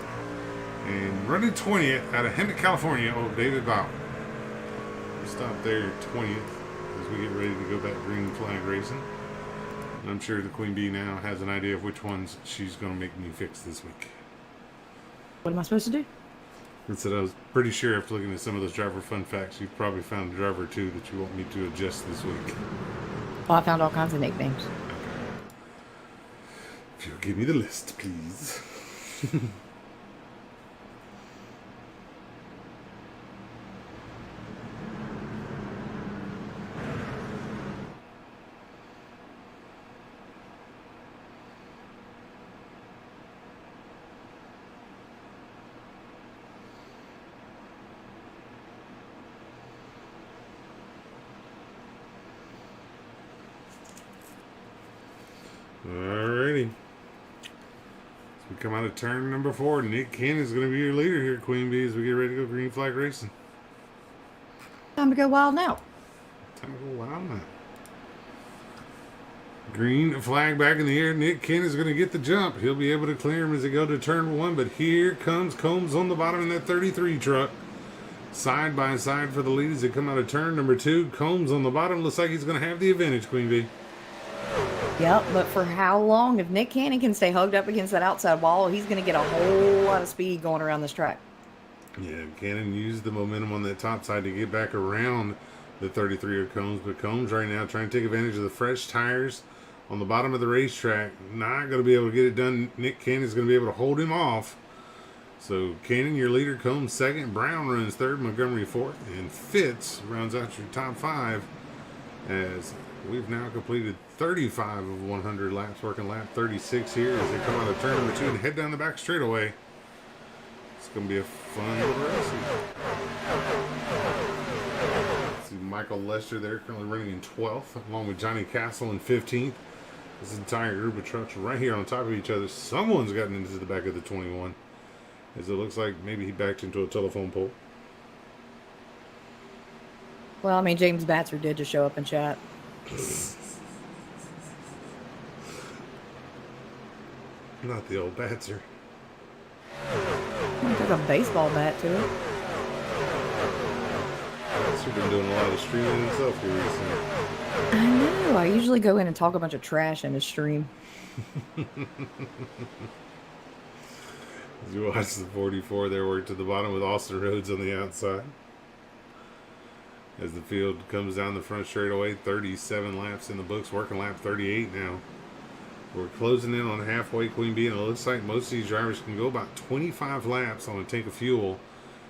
And running 20th out of Hemet, California, old David Bauer. We'll stop there at 20th as we get ready to go back green flag racing. And I'm sure the Queen Bee now has an idea of which ones she's going to make me fix this week. What am I supposed to do? I said I was pretty sure after looking at some of those driver fun facts, you've probably found a driver or two that you want me to adjust this week. Well, I found all kinds of nicknames. Okay. If you'll give me the list, please. come out of turn number 4. Nick Cannon's going to be your leader here, Queen Bee, as we get ready to go green flag racing. Time to go wild now. Time to go wild now. Green flag back in the air. Nick Cannon's going to get the jump. He'll be able to clear him as they go to turn 1, but here comes Combs on the bottom in that 33 truck. Side by side for the lead as they come out of turn number 2. Combs on the bottom. Looks like he's going to have the advantage, Queen Bee. Yep, but for how long? If Nick Cannon can stay hugged up against that outside wall, he's going to get a whole lot of speed going around this track. Yeah, Cannon used the momentum on that top side to get back around the 33 of Combs, but Combs right now trying to take advantage of the fresh tires on the bottom of the racetrack. Not going to be able to get it done. Nick Cannon's going to be able to hold him off. So Cannon, your leader, Combs second, Brown runs third, Montgomery fourth, and Fitz rounds out your top 5 as we've now completed 35 of 100 laps, working lap 36 here as they come out of turn number 2 and head down the back straightaway. It's going to be a fun little race. See Michael Lester there currently running in 12th, along with Johnny Castle in 15th. This entire group of trucks right here on top of each other. Someone's gotten into the back of the 21. As it looks like maybe he backed into a telephone pole. Well, I mean, James Batzer did just show up in chat. Not the old Batzer. He took a baseball bat to it. Batzer been doing a lot of streaming himself here recently. I know. I usually go in and talk a bunch of trash in his stream. As you watch the 44 there work to the bottom with Austin Rhodes on the outside. As the field comes down the front straightaway, 37 laps in the books, working lap 38 now. We're closing in on halfway, Queen Bee, and it looks like most of these drivers can go about 25 laps on a tank of fuel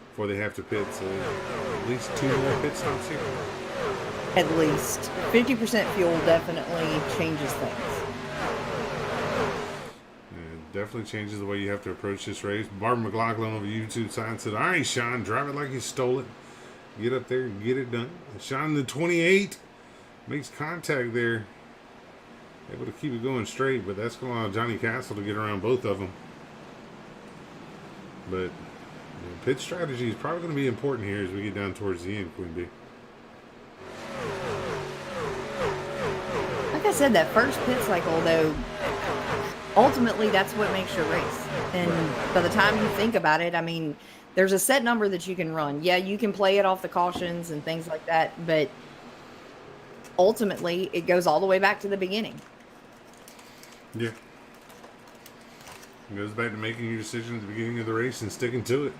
before they have to pit. So at least 2 more pit stops here. At least. 50% fuel definitely changes things. Definitely changes the way you have to approach this race. Barbara McLaughlin over YouTube side said, all right, Sean, drive it like you stole it. Get up there and get it done. Sean, the 28, makes contact there. Able to keep it going straight, but that's going to allow Johnny Castle to get around both of them. But pit strategy is probably going to be important here as we get down towards the end, Queen Bee. Like I said, that first pit cycle, though, ultimately, that's what makes your race. And by the time you think about it, I mean, there's a set number that you can run. Yeah, you can play it off the cautions and things like that, but ultimately, it goes all the way back to the beginning. Yeah. It goes back to making your decision at the beginning of the race and sticking to it.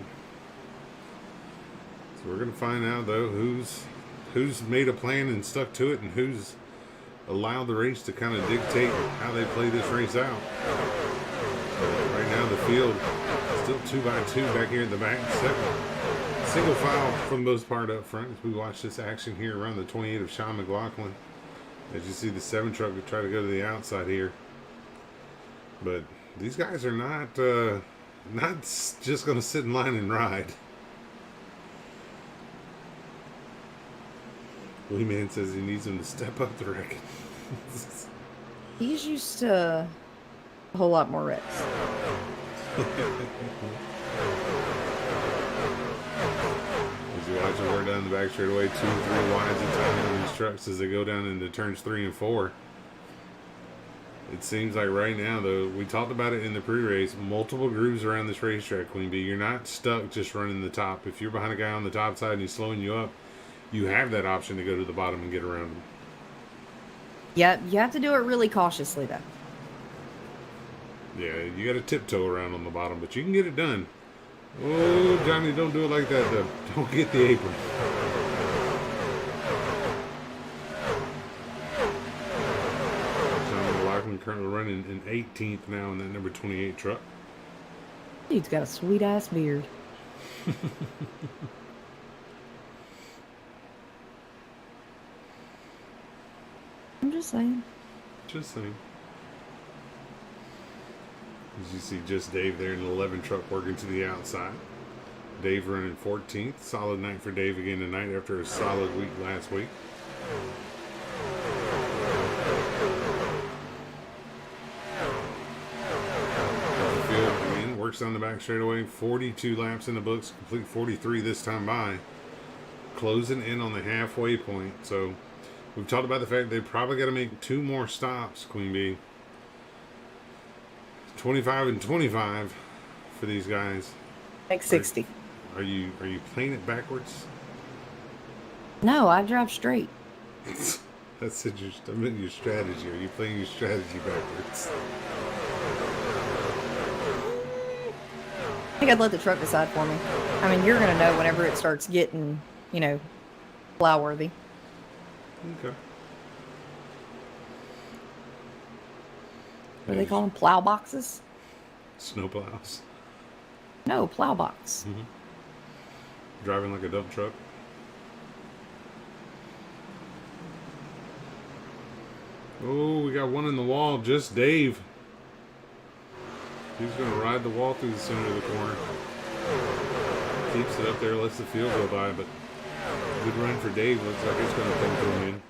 So we're going to find out, though, who's made a plan and stuck to it and who's allowed the race to kind of dictate how they play this race out. Right now the field still 2x2 back here in the back. Single file for the most part up front as we watch this action here around the 28 of Sean McLaughlin. As you see the 7 truck try to go to the outside here. But these guys are not just going to sit in line and ride. Lee Man says he needs him to step up the record. He's used to a whole lot more reps. As you watch him work down the back straightaway, 2, 3 wides at time on these trucks as they go down into turns 3 and 4. It seems like right now, though, we talked about it in the pre-race, multiple grooves around this racetrack, Queen Bee. You're not stuck just running the top. If you're behind a guy on the top side and he's slowing you up, you have that option to go to the bottom and get around him. Yeah, you have to do it really cautiously, though. Yeah, you got to tiptoe around on the bottom, but you can get it done. Oh, Johnny, don't do it like that, though. Don't get the apron. John McLaughlin currently running in 18th now in that number 28 truck. Dude's got a sweet-ass beard. I'm just saying. Just saying. As you see just Dave there in the 11 truck working to the outside. Dave running 14th. Solid night for Dave again tonight after a solid week last week. The field works down the back straightaway. 42 laps in the books, complete 43 this time by. Closing in on the halfway point. So we've talked about the fact they probably got to make 2 more stops, Queen Bee. 25 and 25 for these guys. Like 60. Are you playing it backwards? No, I drive straight. That's I meant your strategy. Are you playing your strategy backwards? I think I'd let the truck decide for me. I mean, you're going to know whenever it starts getting, you know, plow worthy. Okay. What do they call them? Plow boxes? Snow plows. No, plow box. Mm-hmm. Driving like a dump truck. Oh, we got one in the wall. Just Dave. He's going to ride the wall through the center of the corner. Keeps it up there, lets the field go by, but good run for Dave. Looks like it's going to come to him in.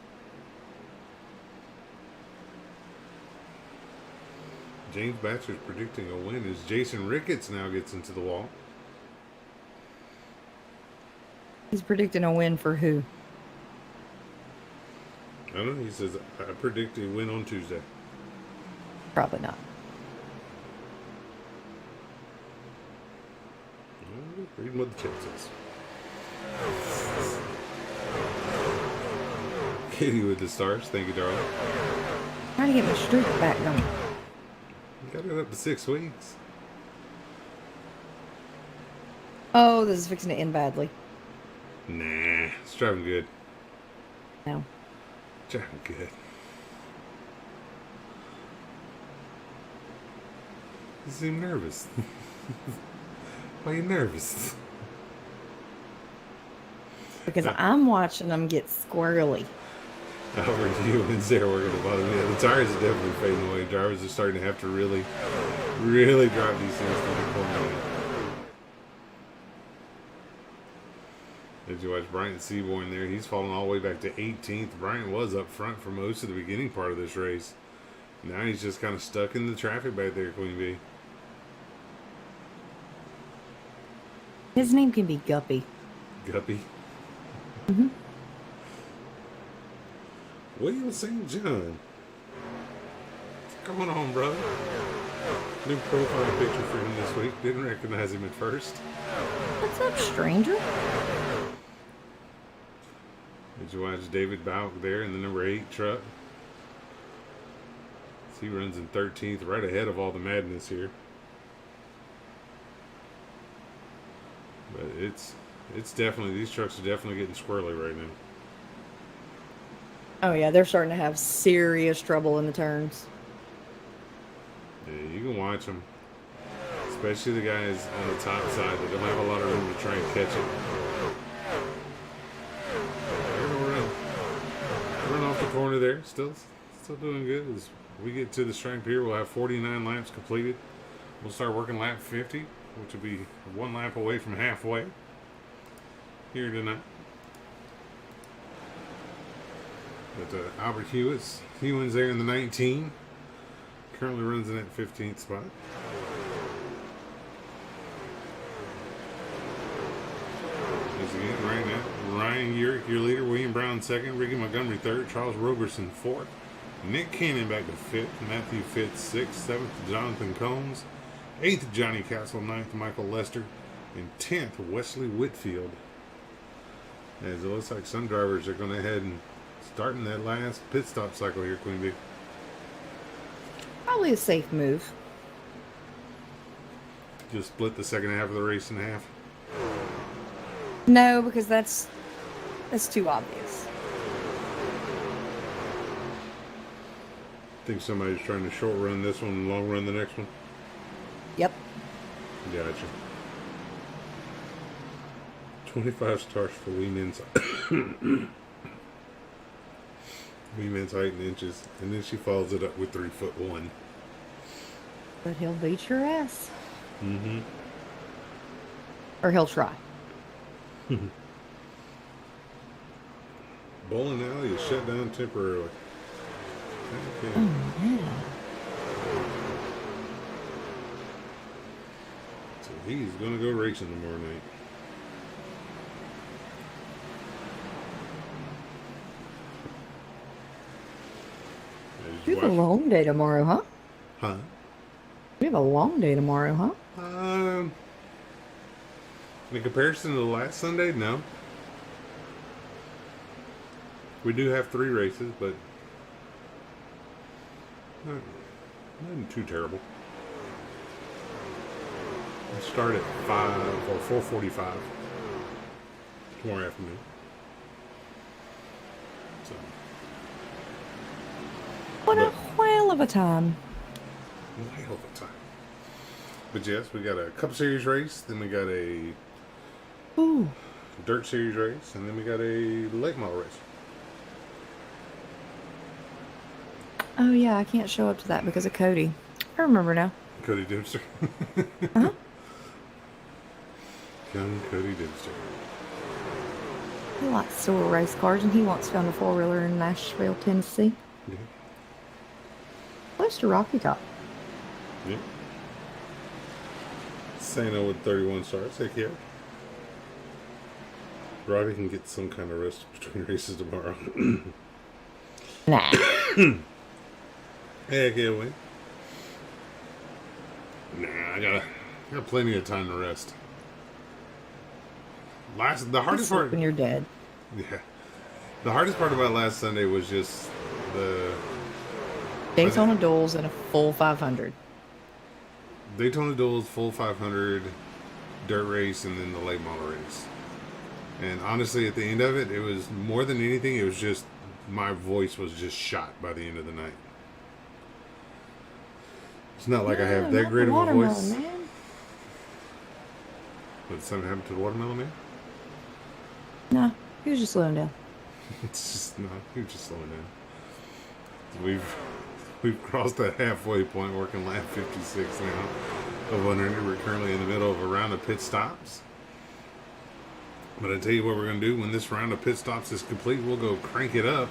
James Batcher's predicting a win as Jason Ricketts now gets into the wall. He's predicting a win for who? I don't know. He says, I predict a win on Tuesday. Probably not. Reading what the chat says. Katie with the stars. Thank you, darling. Trying to get my streak back going. You got it up to 6 weeks. Oh, this is fixing to end badly. Nah, it's driving good. No. Driving good. You seem nervous. Why are you nervous? Because I'm watching them get squirrely. Over you and Sarah working at the bottom. Yeah, the tires are definitely fading away. Drivers are starting to have to really, really drive these things to the corner. Did you watch Bryant Seaborn there? He's fallen all the way back to 18th. Bryant was up front for most of the beginning part of this race. Now he's just kind of stuck in the traffic back there, Queen Bee. His name can be Guppy. Guppy? Mm-hmm. William St. John. What's going on, brother? New profile picture for him this week. Didn't recognize him at first. What's up, stranger? Did you watch David Bauk there in the number 8 truck? He runs in 13th, right ahead of all the madness here. But it's definitely, these trucks are definitely getting squirrely right now. Oh yeah, they're starting to have serious trouble in the turns. Yeah, you can watch them. Especially the guys on the top side that don't have a lot of room to try and catch it. They're gonna run off the corner there. Still doing good. As we get to the stripe here, we'll have 49 laps completed. We'll start working lap 50, which will be 1 lap away from halfway here tonight. But Albert Hewins there in the 19. Currently runs in that 15th spot. As again, right now, Ryan Urick, your leader. William Brown second. Ricky Montgomery third. Charles Roberson fourth. Nick Cannon back to fifth. Matthew Fitz sixth. Seventh, Jonathan Combs. Eighth, Johnny Castle. Ninth, Michael Lester. And 10th, Wesley Whitfield. As it looks like some drivers are going to head and starting that last pit stop cycle here, Queen Bee. Probably a safe move. Just split the second half of the race in half. No, because that's too obvious. Think somebody's trying to short run this one and long run the next one? Yep. Gotcha. 25 stars for Wee Men's Wee Men's height in inches, and then she follows it up with 3'1". But he'll beat your ass. Mm-hmm. Or he'll try. Bowling alley is shut down temporarily. Okay. Oh, yeah. So he's going to go racing tomorrow night. You have a long day tomorrow, huh? Huh? We have a long day tomorrow, huh? In comparison to the last Sunday, no. We do have 3 races, but nothing too terrible. We start at 5 or 4:45 tomorrow afternoon. So, What a whale of a time. whale of a time. But yes, we got a Cup Series race, then we got a Dirt Series race, and then we got a late model race. Oh yeah, I can't show up to that because of Cody. I remember now. Cody Dempster. Uh-huh. Young Cody Dempster. He likes to race cars, and he once found a 4-wheeler in Nashville, Tennessee. Yeah. Close to Rocky Top. Yeah. Sano with 31 starts. Heck yeah. Robbie can get some kind of rest between races tomorrow. Nah. Heck yeah, wait. Nah, I got plenty of time to rest. The hardest part when you're dead. Yeah. The hardest part about last Sunday was just the Daytona Duels and a full 500. Daytona Duels, full 500, dirt race, and then the late model race. And honestly, at the end of it, it was more than anything, it was just my voice was just shot by the end of the night. It's not like I have that great of a voice. Man. Did something happen to the watermelon man? No, he was just slowing down. It's just no, you're just slowing down. We've crossed that halfway point, working lap 56 now of 100. We're currently in the middle of a round of pit stops. But I tell you what we're going to do when this round of pit stops is complete. We'll go crank it up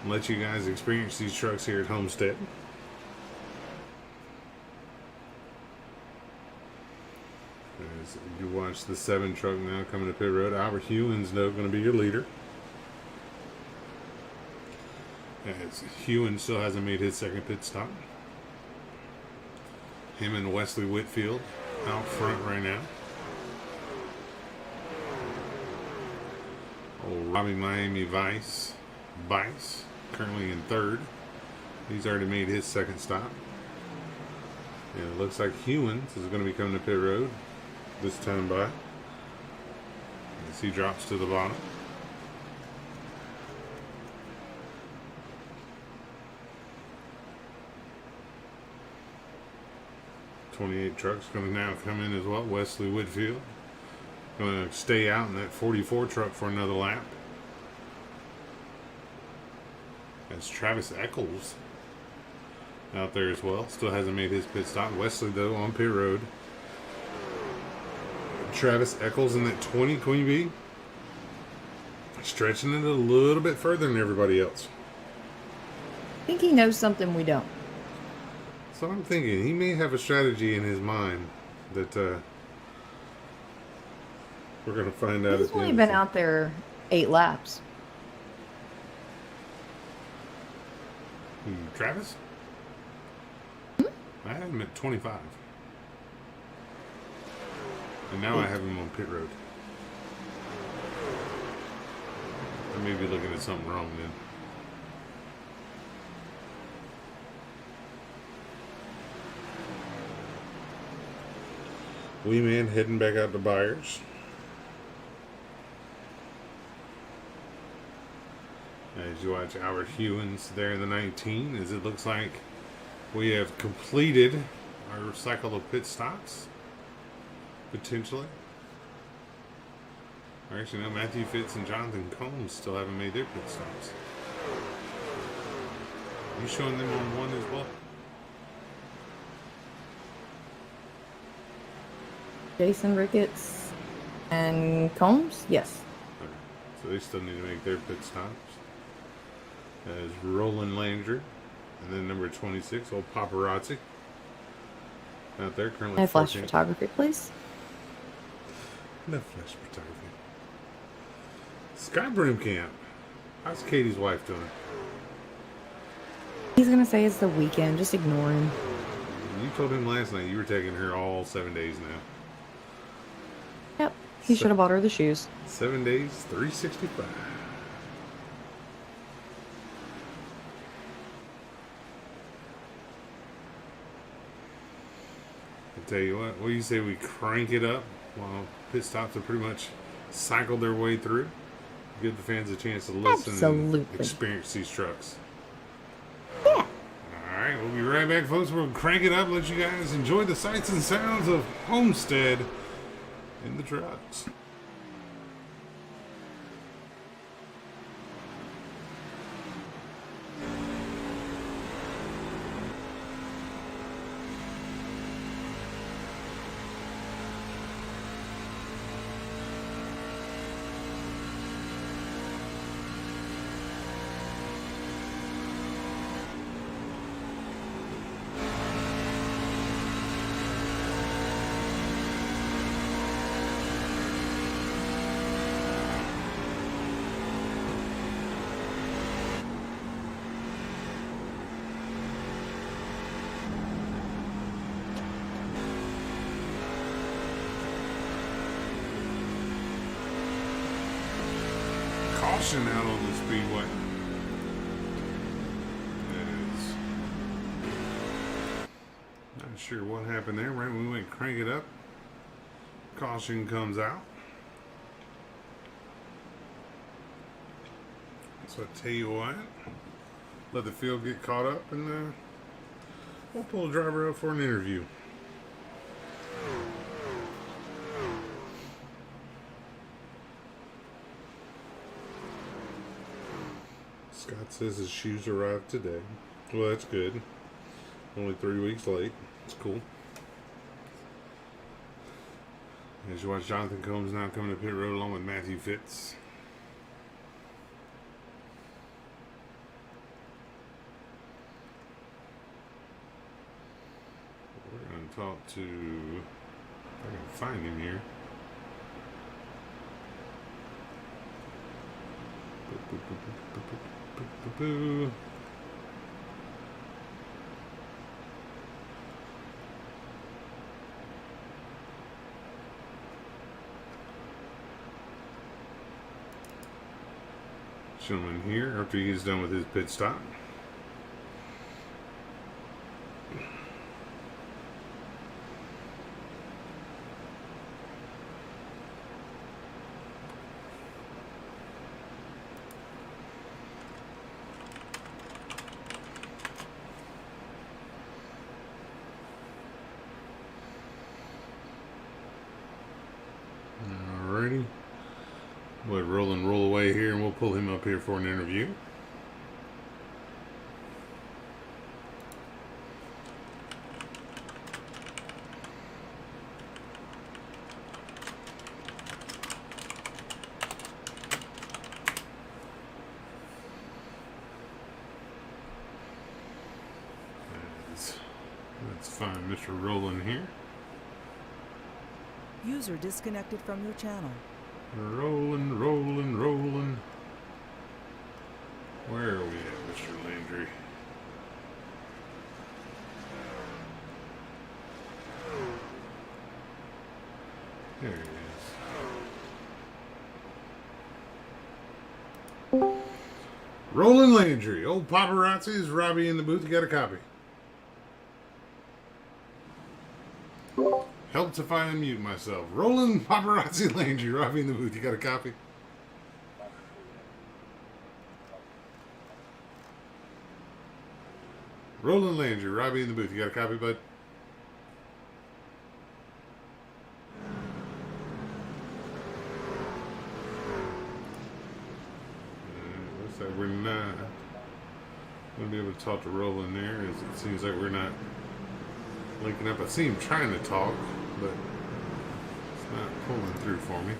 and let you guys experience these trucks here at Homestead. As you watch the 7 truck now coming to pit road. Albert Hewan's now going to be your leader. As Hewan still hasn't made his second pit stop. Him and Wesley Whitfield out front right now. Old Robbie Miami Vice currently in 3rd. He's already made his second stop. And it looks like Hewins is going to be coming to pit road this time by. As he drops to the bottom. .28 truck's going to now come in as well. Wesley Whitfield going to stay out in that 44 truck for another lap. That's Travis Eccles out there as well. Still hasn't made his pit stop. Wesley, though, on pit road. Travis Eccles in that 20 Queen Bee. Stretching it a little bit further than everybody else. I think he knows something we don't. So I'm thinking he may have a strategy in his mind that we're going to find out. He's only been out there 8 laps. Travis? I had him at 25. And now I have him on pit road. I may be looking at something wrong then. Wee Man heading back out to Byers. As you watch Albert Hewins there in the 19, as it looks like we have completed our cycle of pit stops. Potentially. Or actually, no, Matthew Fitz and Jonathan Combs still haven't made their pit stops. Are you showing them on one as well? Jason Ricketts and Combs? Yes. Okay. So they still need to make their pit stops. As Roland Landry. And then number 26, old Paparazzi. out there. Currently No flash 14. photography, please. No flash photography. Sky Broom Camp. How's Katie's wife doing? He's gonna say it's the weekend. Just ignore him. You told him last night you were taking her all 7 days now. Yep. He should have bought her the shoes. 7 days, 365. I tell you what do you say we crank it up while pit stops have pretty much cycled their way through? Give the fans a chance to listen and experience these trucks. Yeah. Alright, we'll be right back, folks. We'll crank it up, let you guys enjoy the sights and sounds of Homestead in the trucks. Caution out on the speedway. Not sure what happened there. Right when we went crank it up, caution comes out. So I tell you what, let the field get caught up, and we'll pull the driver up for an interview. Scott says his shoes arrived today. Well, that's good. Only 3 weeks late. It's cool. As you watch, Jonathan Combs now coming to pit road along with Matthew Fitz. We're going to talk to, if I can find him here. Boo. Gentleman here after he gets done with his pit stop. Alrighty. We'll roll away here, and we'll pull him up here for an interview. Let's find Mr. Roland here. User disconnected from your channel. Rolling. Where are we at, Mr. Landry? There he is. Roland Landry. Old paparazzi. Is Robbie in the booth? You got a copy? Help to find and mute myself. Roland Paparazzi Landry, Robbie in the booth. You got a copy? Roland Landry, Robbie in the booth. You got a copy, bud? Looks like we're not going to be able to talk to Roland there. As it seems like we're not linking up. I see him trying to talk, but it's not pulling through for me.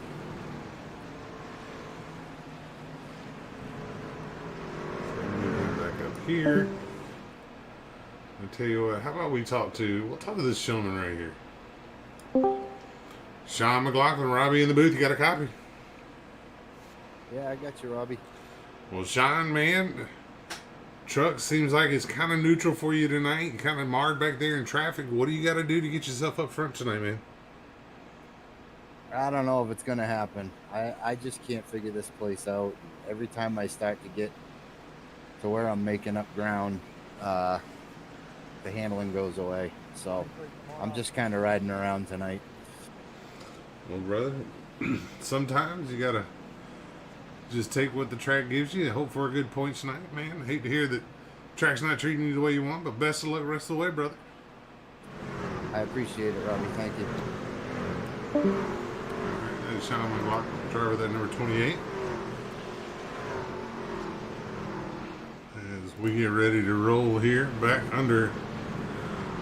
So I'm moving back up here. I tell you what, how about we'll talk to this gentleman right here. Sean McLaughlin, Robbie in the booth. You got a copy? Yeah, I got you, Robbie. Well, Sean, man, truck seems like it's kind of neutral for you tonight. Kind of marred back there in traffic. What do you got to do to get yourself up front tonight, man? I don't know if it's going to happen. I just can't figure this place out. Every time I start to get to where I'm making up ground, the handling goes away. So I'm just kind of riding around tonight. Well, brother, sometimes you got to just take what the track gives you and hope for a good point tonight, man. I hate to hear that track's not treating you the way you want, but best of luck the rest of the way, brother. I appreciate it, Robbie. Thank you. All right, that is Sean McLaughlin, driver that number 28. As we get ready to roll here, back under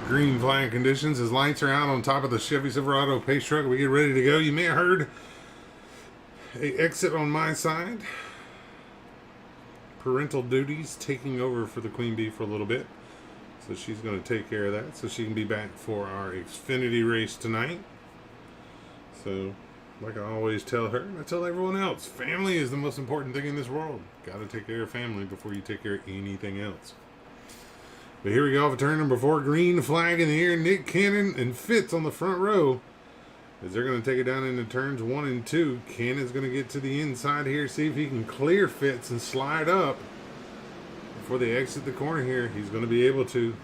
green flag conditions, as lights are out on top of the Chevy Silverado pace truck, we get ready to go. You may have heard a exit on my side. Parental duties taking over for the Queen Bee for a little bit. So she's going to take care of that so she can be back for our Xfinity race tonight. So, like I always tell her, and I tell everyone else, family is the most important thing in this world. Got to take care of family before you take care of anything else. But here we go for turn number 4. Green flag in the air. Nick Cannon and Fitz on the front row, as they're going to take it down into turns 1 and 2. Cannon's going to get to the inside here, see if he can clear Fitz and slide up before they exit the corner here. He's going to be able to.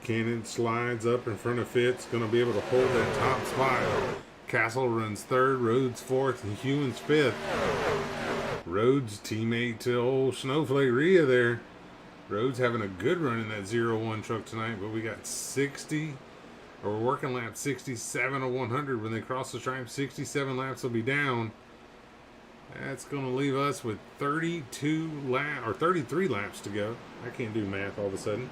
Cannon slides up in front of Fitz, going to be able to hold that top spot. Castle runs 3rd, Rhodes 4th, and Hewins 5th. Rhodes, teammate to old Snowflake Rhea there. Rhodes having a good run in that 0-1 truck tonight, but we got 60, or we're working lap 67 of 100. When they cross the stripe, 67 laps will be down. That's going to leave us with 33 laps to go. I can't do math all of a sudden.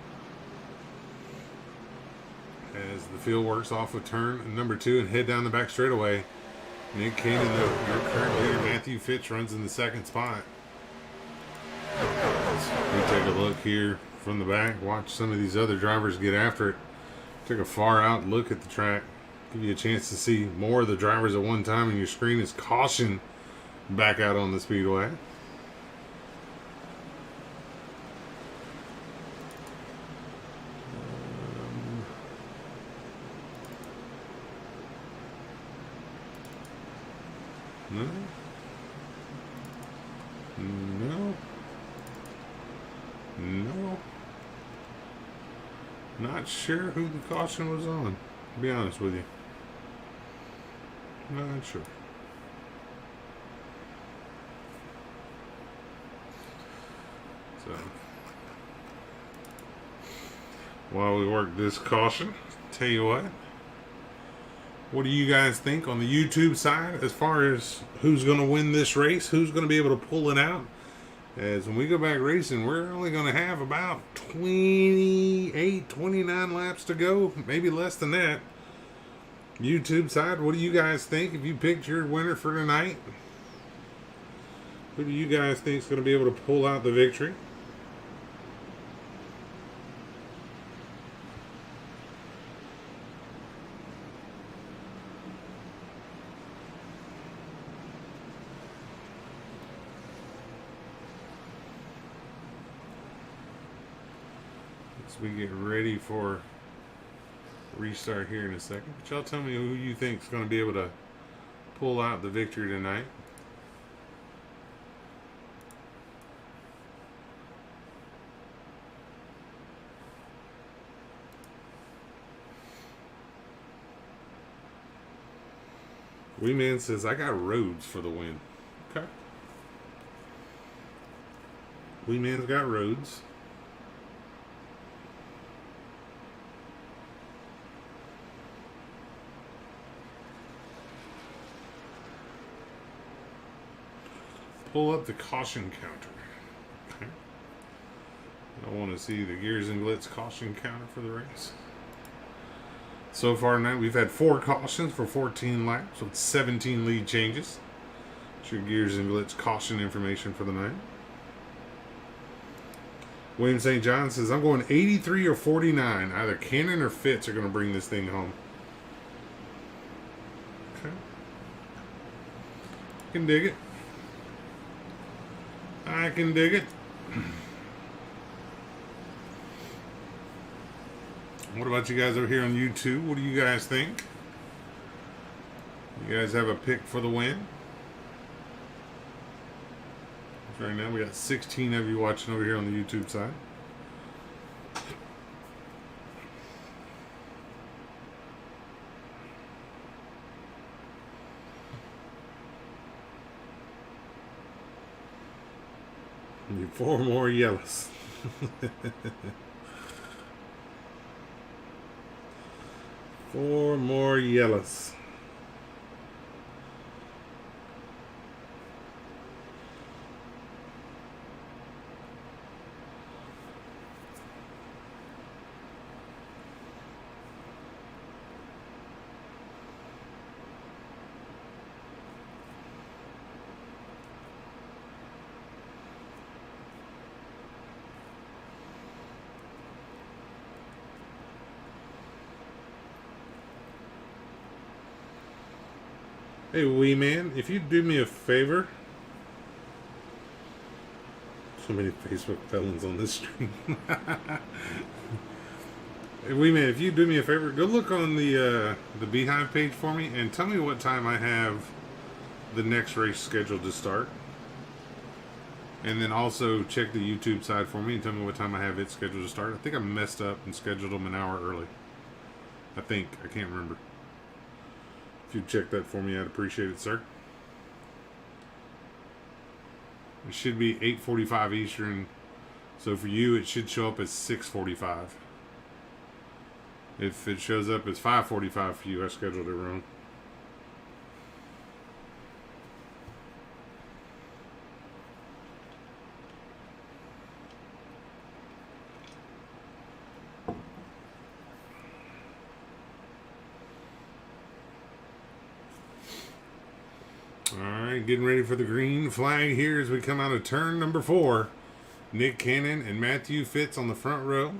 As the field works off of turn number 2 and head down the back straightaway. Nick Cannon, your current leader, Matthew Fitch, runs in the 2nd spot. We take a look here from the back, watch some of these other drivers get after it. Take a far out look at the track, give you a chance to see more of the drivers at one time, and your screen is caution back out on the speedway. No. Not sure who the caution was on, to be honest with you. Not sure. So, while we work this caution, tell you what do you guys think on the YouTube side as far as who's going to win this race? Who's going to be able to pull it out? As when we go back racing, we're only going to have about 28, 29 laps to go. Maybe less than that. YouTube side, what do you guys think? If you picked your winner for tonight, who do you guys think is going to be able to pull out the victory? We get ready for restart here in a second, but y'all tell me who you think is going to be able to pull out the victory tonight. Weeman says I got Rhodes for the win. Okay, Weeman's got Rhodes. Pull up the caution counter. Okay. I want to see the Gears and Glitz caution counter for the race. So far tonight, we've had 4 cautions for 14 laps with 17 lead changes. That's your Gears and Glitz caution information for the night. William St. John says, I'm going 83 or 49. Either Cannon or Fitz are going to bring this thing home. Okay. Can dig it. I can dig it. What about you guys over here on YouTube? What do you guys think? You guys have a pick for the win? Right now we got 16 of you watching over here on the YouTube side. Need 4 more yellows. 4 more yellows. Hey, wee man, if you'd do me a favor. So many Facebook felons on this stream. Hey, wee man, if you'd do me a favor, go look on the Beehive page for me and tell me what time I have the next race scheduled to start. And then also check the YouTube side for me and tell me what time I have it scheduled to start. I think I messed up and scheduled them an hour early. I can't remember. If you'd check that for me, I'd appreciate it, sir. It should be 8:45 Eastern. So for you, it should show up as 6:45. If it shows up as 5:45 for you, I scheduled it wrong. Alright, getting ready for the green flag here as we come out of turn number 4. Nick Cannon and Matthew Fitz on the front row.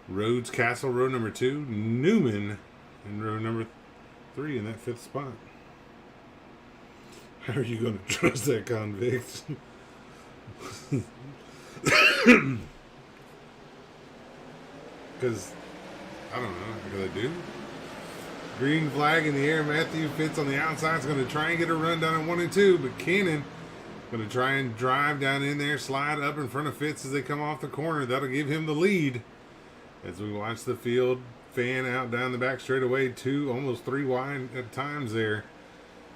Rhodes Castle, row number 2. Newman in row number 3 in that 5th spot. How are you going to trust that convict? Because, I don't know, because I do. Green flag in the air. Matthew Fitz on the outside is going to try and get a run down in 1 and 2, but Cannon going to try and drive down in there, slide up in front of Fitz as they come off the corner. That'll give him the lead as we watch the field fan out down the back straightaway, 2, almost 3 wide at times there.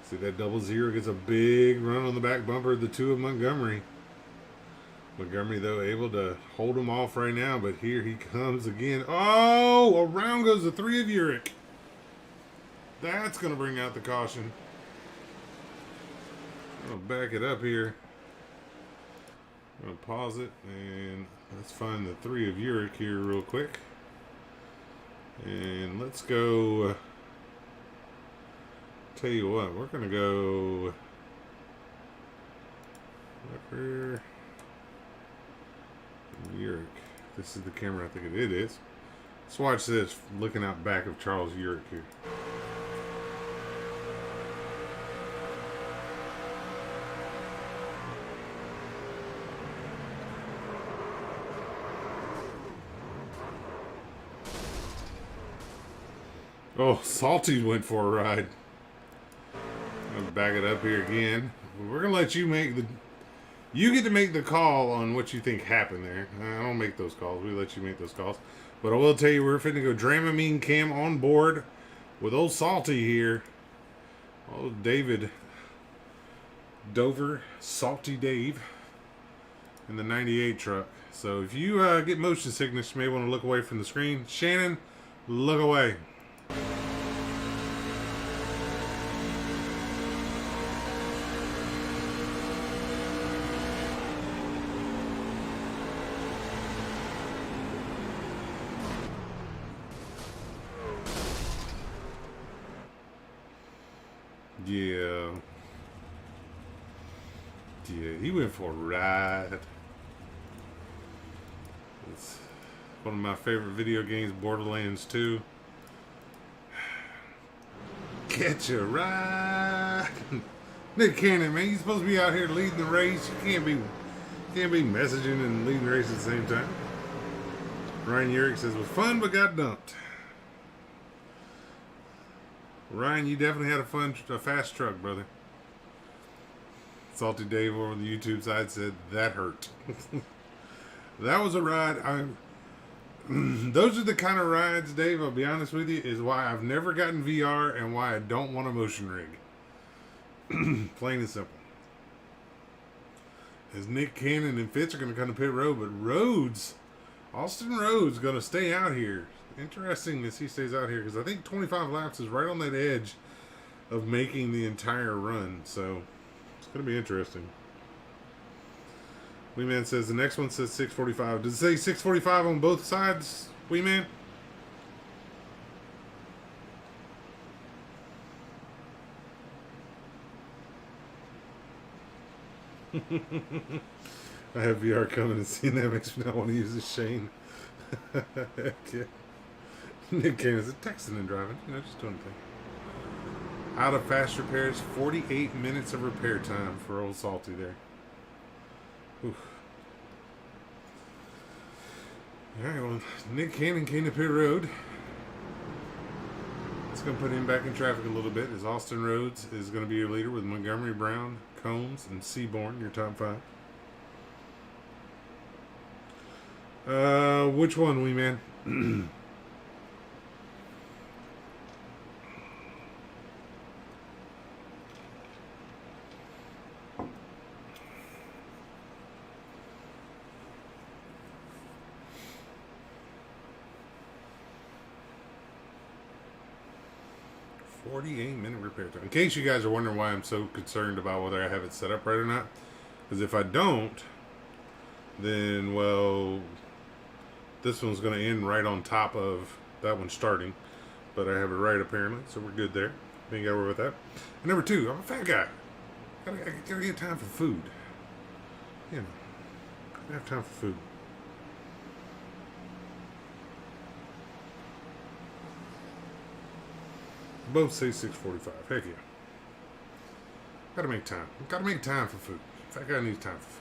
See that 00 gets a big run on the back bumper of the 2 of Montgomery. Montgomery, though, able to hold him off right now, but here he comes again. Oh, around goes the 3 of Urick. That's going to bring out the caution. I'll back it up here. I'm going to pause it, and let's find the 3 of Urick here real quick. And let's go. Tell you what, we're going to go. Whatever. Urick. This is the camera I think it is. Let's watch this, looking out back of Charles Urick here. Oh, Salty went for a ride. I'm gonna back it up here again. We're gonna let you make the. You get to make the call on what you think happened there. I don't make those calls. We let you make those calls. But I will tell you, we're finna go Dramamine Cam on board with old Salty here. Old David Dover, Salty Dave, in the 98 truck. So if you get motion sickness, you may want to look away from the screen. Shannon, look away. Yeah, he went for a ride. It's one of my favorite video games, Borderlands 2. Catch a ride. Nick Cannon, man, you're supposed to be out here leading the race. You can't be messaging and leading the race at the same time. Ryan Urick says, was fun but got dumped. Ryan, you definitely had a fast truck, brother. Salty Dave over the YouTube side said, that hurt. That was a ride. Those are the kind of rides, Dave, I'll be honest with you, is why I've never gotten VR and why I don't want a motion rig. Plain and simple. As Nick Cannon and Fitz are going to come to pit road, but Austin Rhodes going to stay out here. Interesting as he stays out here, because I think 25 laps is right on that edge of making the entire run, so it's going to be interesting. Wee Man says the next one says 6:45. Does it say 6:45 on both sides, Wee Man? I have VR coming and seeing that makes me not want to use the Shane. Heck yeah. Nick Cannon is texting and driving, just doing a thing. Out of fast repairs, 48 minutes of repair time for old Salty there. Oof. Alright, well, Nick Cannon came to pit road. It's going to put him back in traffic a little bit, as Austin Rhodes is going to be your leader with Montgomery Brown, Combs, and Seaborn, your top 5. Which one, Wee Man? 48-minute repair time. In case you guys are wondering why I'm so concerned about whether I have it set up right or not, because if I don't, then, well, this one's going to end right on top of that one starting. But I have it right, apparently, so we're good there. Ain't got to worry about that. And number 2, I'm a fat guy. Gotta get time for food. I have time for food. Both say 6:45. Heck yeah. Gotta make time. Gotta make time for food. Fat guy needs time for food.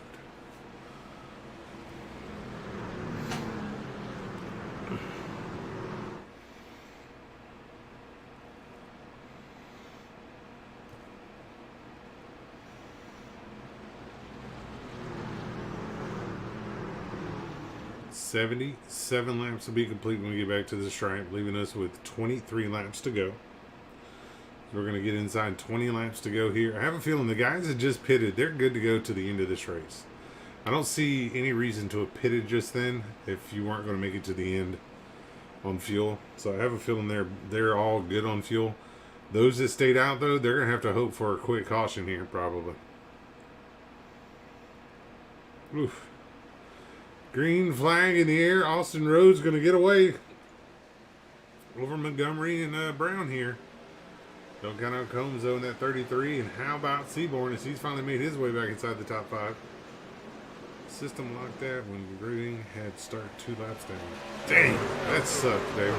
$77 laps to be complete when we get back to the stripe, leaving us with 23 laps to go. We're going to get inside 20 laps to go here. I have a feeling the guys that just pitted, they're good to go to the end of this race. I don't see any reason to have pitted just then if you weren't going to make it to the end on fuel. So I have a feeling they're all good on fuel. Those that stayed out, though, they're going to have to hope for a quick caution here, probably. Oof. Green flag in the air. Austin Rhodes going to get away over Montgomery and Brown here. Don't count out Combs, though, in that 33. And how about Seaborn as he's finally made his way back inside the top 5? System like that when Green had to start 2 laps down. Dang, that sucked, Dave.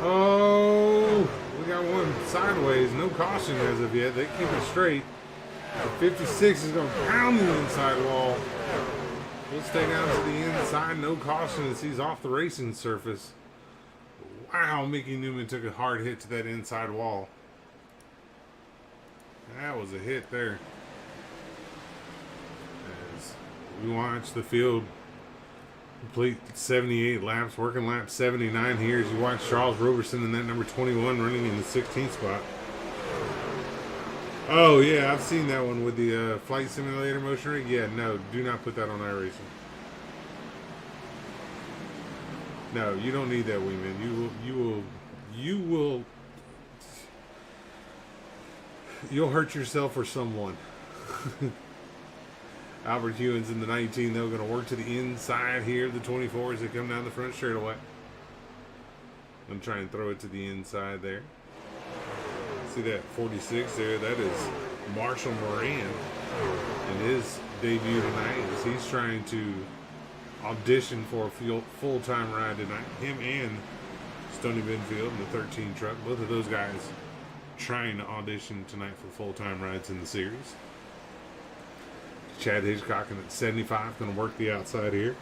Oh, we got one sideways. No caution as of yet. They keep it straight. The 56 is going to pound the inside wall. We'll stay down to the inside. No caution as he's off the racing surface. Wow, Mickey Newman took a hard hit to that inside wall. That was a hit there. As we watch the field complete 78 laps, working lap 79 here as you watch Charles Roberson in that number 21 running in the 16th spot. Oh, yeah, I've seen that one with the flight simulator motion rig. Yeah, no, do not put that on iRacing. No, you don't need that, Wingman. You'll hurt yourself or someone. Albert Hewins in the 19, though, going to work to the inside here of the 24 as they come down the front straightaway. I'm trying to throw it to the inside there. See that 46 there? That is Marshall Moran in his debut tonight as he's trying to audition for a full-time ride tonight. Him and Stoney Benfield in the 13 truck. Both of those guys trying to audition tonight for full-time rides in the series. Chad Hitchcock in at 75 going to work the outside here.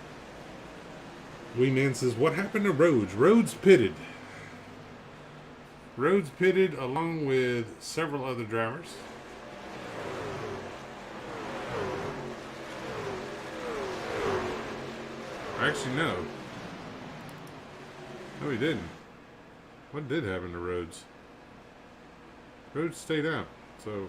Wingman says, what happened to Rhodes? Rhodes pitted. Rhodes pitted along with several other drivers. Actually, no. No, he didn't. What did happen to Rhodes? Rhodes stayed out, so...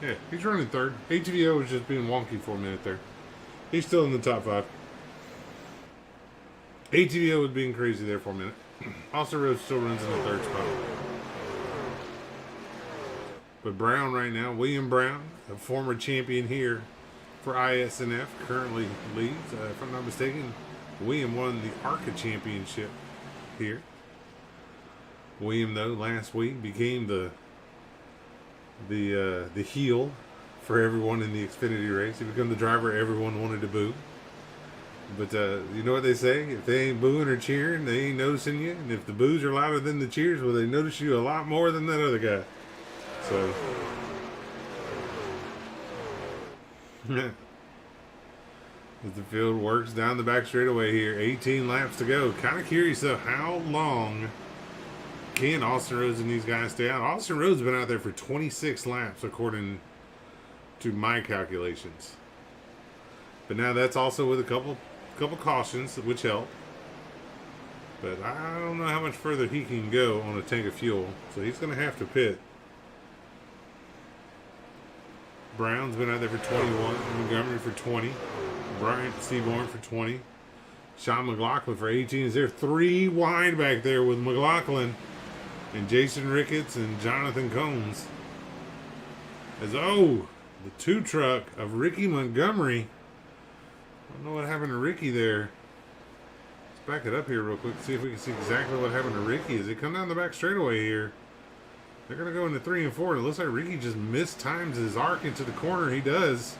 yeah, he's running third. HVO was just being wonky for a minute there. He's still in the top 5. HVO was being crazy there for a minute. Also, Rhodes still runs in the 3rd spot. But Brown right now, William Brown, a former champion here for ISNF, currently leads. If I'm not mistaken, William won the ARCA championship here. William, though, last week became the heel for everyone in the Xfinity race. He became the driver everyone wanted to boo. But you know what they say? If they ain't booing or cheering, they ain't noticing you. And if the boos are louder than the cheers, well, they notice you a lot more than that other guy. So... as the field works down the back straightaway here, 18 laps to go. Kind of curious though, how long can Austin Rhodes and these guys stay out? Austin Rhodes has been out there for 26 laps according to my calculations. But now that's also with a couple cautions, which help. But I don't know how much further he can go on a tank of fuel, so he's going to have to pit. Brown's been out there for 21, Montgomery for 20, Bryant Seaborn for 20, Sean McLaughlin for 18. Is there 3 wide back there with McLaughlin and Jason Ricketts and Jonathan Combs? As the 2 truck of Ricky Montgomery. I don't know what happened to Ricky there. Let's back it up here real quick, see if we can see exactly what happened to Ricky as they come down the back straightaway here. They're going to go into 3 and 4. And it looks like Ricky just mistimes his arc into the corner. He does.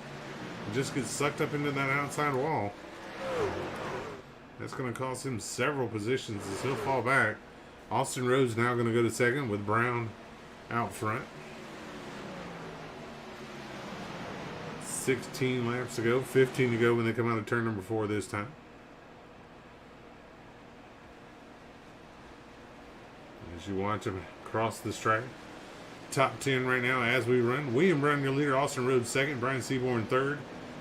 He just gets sucked up into that outside wall. That's going to cost him several positions as he'll fall back. Austin Rhodes now going to go to second with Brown out front. 16 laps to go. 15 to go when they come out of turn number 4 this time. As you watch him across the track. Top 10 right now as we run. William Brown, your leader. Austin Rhodes second. Brian Seaborn third.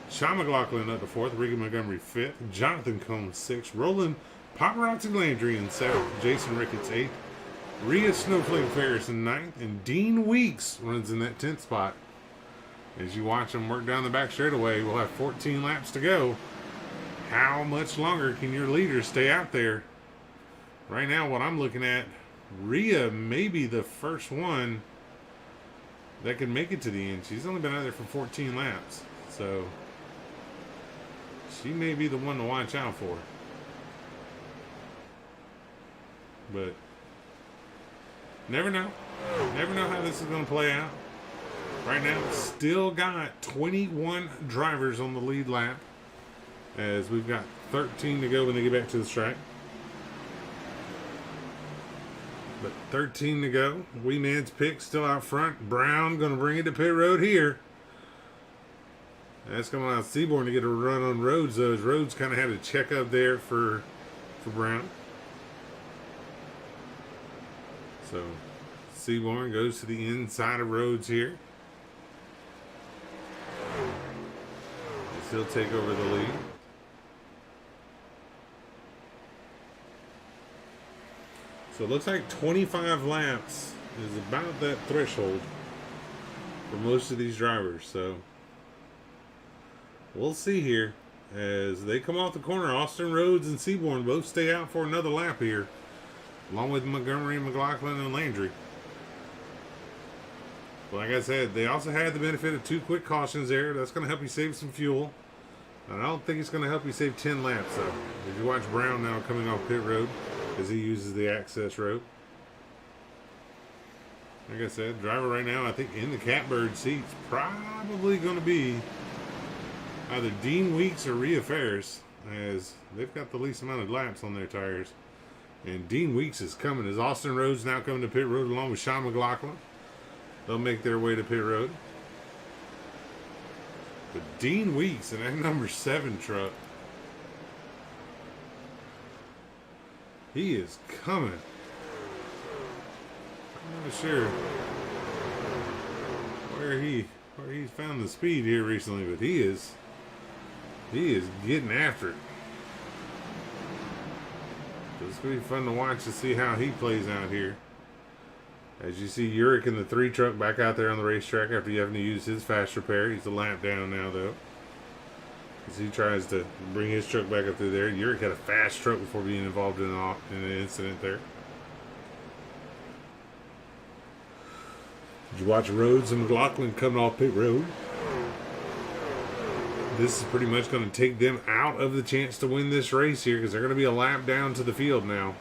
Sean McLaughlin up to 4th. Ricky Montgomery 5th. Jonathan Combs 6th. Roland Paparazzi Landry in 7th. Jason Ricketts 8th. Rhea Snowflake Ferris in 9th. And Dean Weeks runs in that 10th spot. As you watch them work down the back straightaway, we'll have 14 laps to go. How much longer can your leaders stay out there? Right now, what I'm looking at, Rhea may be the first one that can make it to the end. She's only been out there for 14 laps, so she may be the one to watch out for. But never know. Never know how this is going to play out. Right now, still got 21 drivers on the lead lap, as we've got 13 to go when they get back to the track. But 13 to go. Wee-Man's pick still out front. Brown going to bring it to pit road here. That's going to allow Seaborn to get a run on Rhodes, though, as Rhodes kind of had a check up there for Brown. So Seaborn goes to the inside of Rhodes here. He'll take over the lead. So it looks like 25 laps is about that threshold for most of these drivers. So we'll see here as they come off the corner. Austin Rhodes and Seaborn both stay out for another lap here, along with Montgomery, McLaughlin, and Landry. Like I said, they also had the benefit of 2 quick cautions there. That's going to help you save some fuel. And I don't think it's going to help you save 10 laps, though. If you watch Brown now coming off pit road as he uses the access road. Like I said, driver right now, I think in the catbird seat's probably going to be either Dean Weeks or Rhea Ferris, as they've got the least amount of laps on their tires. And Dean Weeks is coming, as Austin Rhodes now coming to pit road along with Sean McLaughlin. They'll make their way to pit road. But Dean Weeks in that number 7 truck, he is coming. I'm not sure where he's found the speed here recently, but he is getting after it. So it's gonna be fun to watch to see how he plays out here. As you see Uric in the 3 truck back out there on the racetrack after having to use his fast repair. He's a lap down now though, as he tries to bring his truck back up through there. Uric had a fast truck before being involved in an incident there. Did you watch Rhodes and McLaughlin coming off pit road? This is pretty much going to take them out of the chance to win this race here, because they're going to be a lap down to the field now.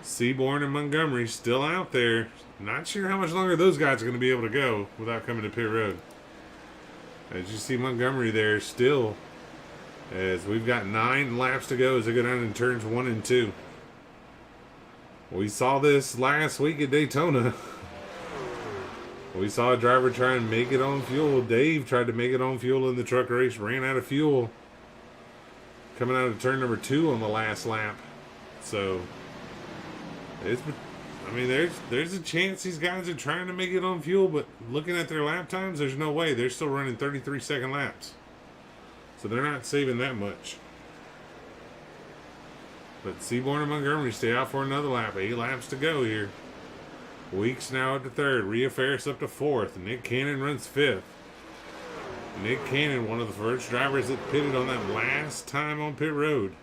Seaborn and Montgomery still out there. Not sure how much longer those guys are going to be able to go without coming to pit road. As you see Montgomery there still, as we've got 9 laps to go as they go down in turns 1 and 2. We saw this last week at Daytona. We saw a driver try and make it on fuel. Dave tried to make it on fuel in the truck race, ran out of fuel coming out of turn number 2 on the last lap. So there's a chance these guys are trying to make it on fuel, but looking at their lap times, there's no way. They're still running 33-second laps. So they're not saving that much. But Seaborn and Montgomery stay out for another lap. 8 laps to go here. Weeks now up to 3rd. Rhea Ferris up to 4th. Nick Cannon runs 5th. Nick Cannon, one of the first drivers that pitted on that last time on pit road.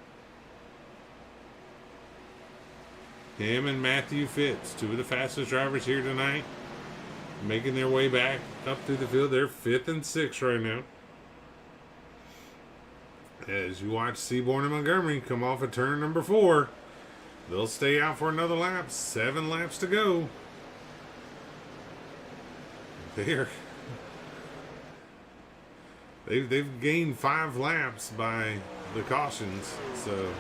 Him and Matthew Fitz, 2 of the fastest drivers here tonight, making their way back up through the field. They're 5th and 6th right now. As you watch Seaborn and Montgomery come off of turn number 4, they'll stay out for another lap. 7 laps to go. They've gained 5 laps by the cautions, so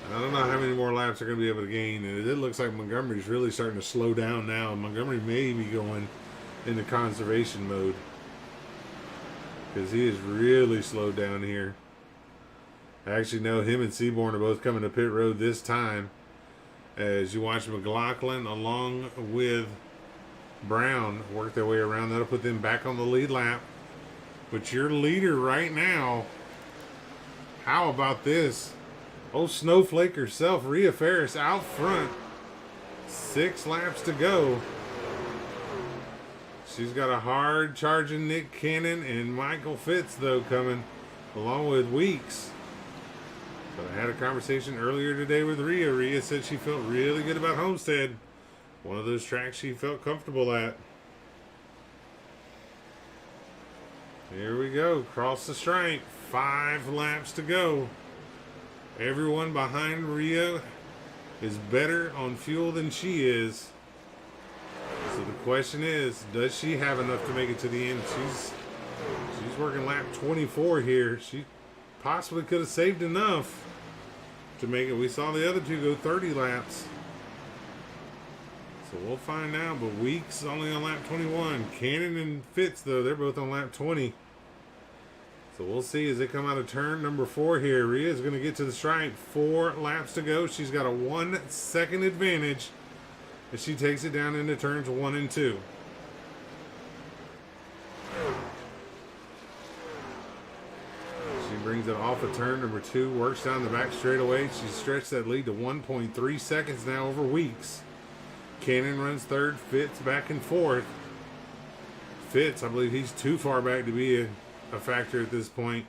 I don't know how many more laps they're going to be able to gain. And it looks like Montgomery's really starting to slow down now. Montgomery may be going into conservation mode, because he is really slowed down here. I actually know him and Seaborn are both coming to pit road this time. As you watch McLaughlin along with Brown work their way around. That'll put them back on the lead lap. But your leader right now, how about this? Old snowflake herself, Rhea Ferris, out front. 6 laps to go. She's got a hard charging Nick Cannon and Michael Fitz, though, coming along with Weeks. But I had a conversation earlier today with Rhea. Rhea said she felt really good about Homestead. One of those tracks she felt comfortable at. Here we go. Cross the stripe. 5 laps to go. Everyone behind Rhea is better on fuel than she is. So the question is, does she have enough to make it to the end? She's working lap 24 here. She possibly could have saved enough to make it. We saw the other 2 go 30 laps. So we'll find out. But Weeks only on lap 21. Cannon and Fitz, though, they're both on lap 20. So we'll see as they come out of turn number 4 here. Rhea is going to get to the stripe. 4 laps to go. She's got a 1-second advantage as she takes it down into turns 1 and 2. She brings it off of turn number 2, works down the back straightaway. She's stretched that lead to 1.3 seconds now over Weeks. Cannon runs 3rd, Fitz back in 4th. Fitz, I believe he's too far back to be a factor at this point.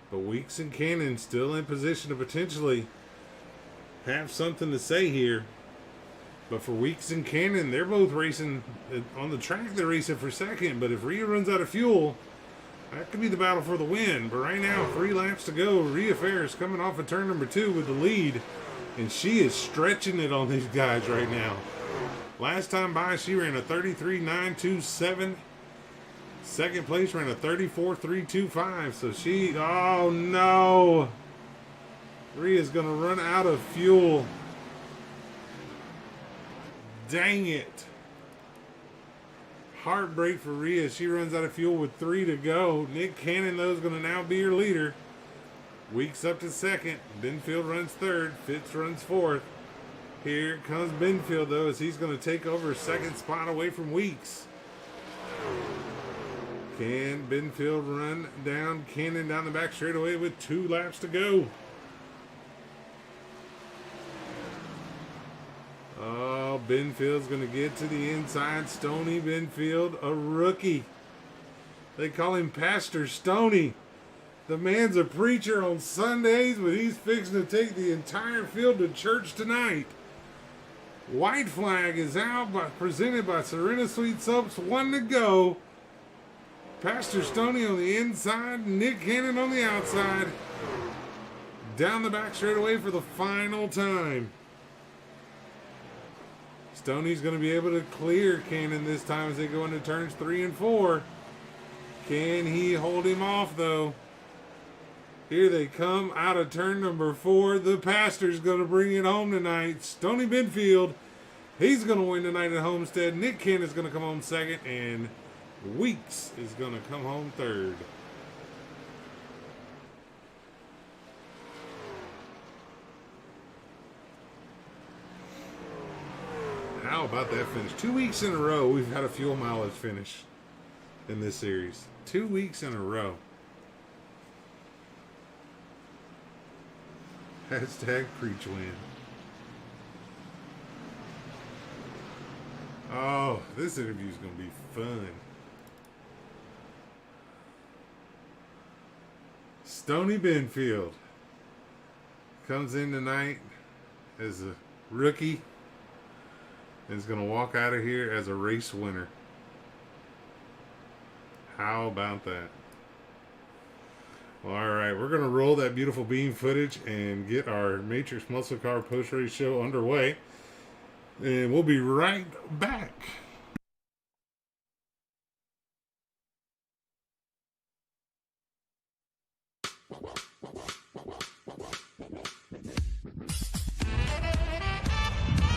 But Weeks and Cannon still in position to potentially have something to say here. But for Weeks and Cannon, they're both racing on the track. They're racing for second. But if Rhea runs out of fuel, That could be the battle for the win, but right now, 3 laps to go. Rhea Fair is coming off of turn number 2 with the lead, and she is stretching it on these guys right now. Last time by, she ran a 33.927. Second place ran a 34.325. So she, oh no! Rhea's gonna run out of fuel. Dang it. Heartbreak for Rhea. She runs out of fuel with 3 to go. Nick Cannon, though, is going to now be your leader. Weeks up to second. Benfield runs third. Fitz runs fourth. Here comes Benfield, though, as he's going to take over second spot away from Weeks. Can Benfield run down Cannon down the back straightaway with 2 laps to go? Oh, Benfield's going to get to the inside. Stoney Benfield, a rookie. They call him Pastor Stoney. The man's a preacher on Sundays, but he's fixing to take the entire field to church tonight. White flag is out, presented by Serena Sweet Soaps. 1 to go. Pastor Stoney on the inside, Nick Cannon on the outside. Down the back straightaway for the final time. Stoney's going to be able to clear Cannon this time as they go into turns 3 and 4. Can he hold him off, though? Here they come out of turn number 4. The pastor's going to bring it home tonight. Stoney Benfield, he's going to win tonight at Homestead. Nick Cannon's going to come home second, and Weeks is going to come home third. How about that finish? 2 weeks in a row, we've had a fuel mileage finish in this series. 2 weeks in a row. Hashtag preach win. Oh, this interview is going to be fun. Stoney Benfield comes in tonight as a rookie. And is going to walk out of here as a race winner. How about that? Well, all right, we're going to roll that beautiful beam footage and get our Matrix Muscle Car post-race show underway. And we'll be right back.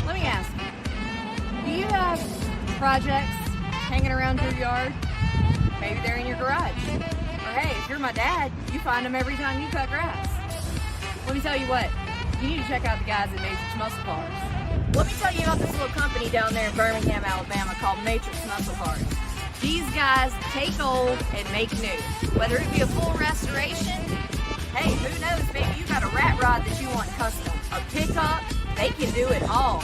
Let me ask you. Do you have projects hanging around your yard? Maybe they're in your garage. Or hey, if you're my dad, you find them every time you cut grass. Let me tell you what, you need to check out the guys at Matrix Muscle Cars. Let me tell you about this little company down there in Birmingham, Alabama called Matrix Muscle Cars. These guys take old and make new. Whether it be a full restoration, hey, who knows, maybe you got a rat rod that you want custom, a pickup, they can do it all.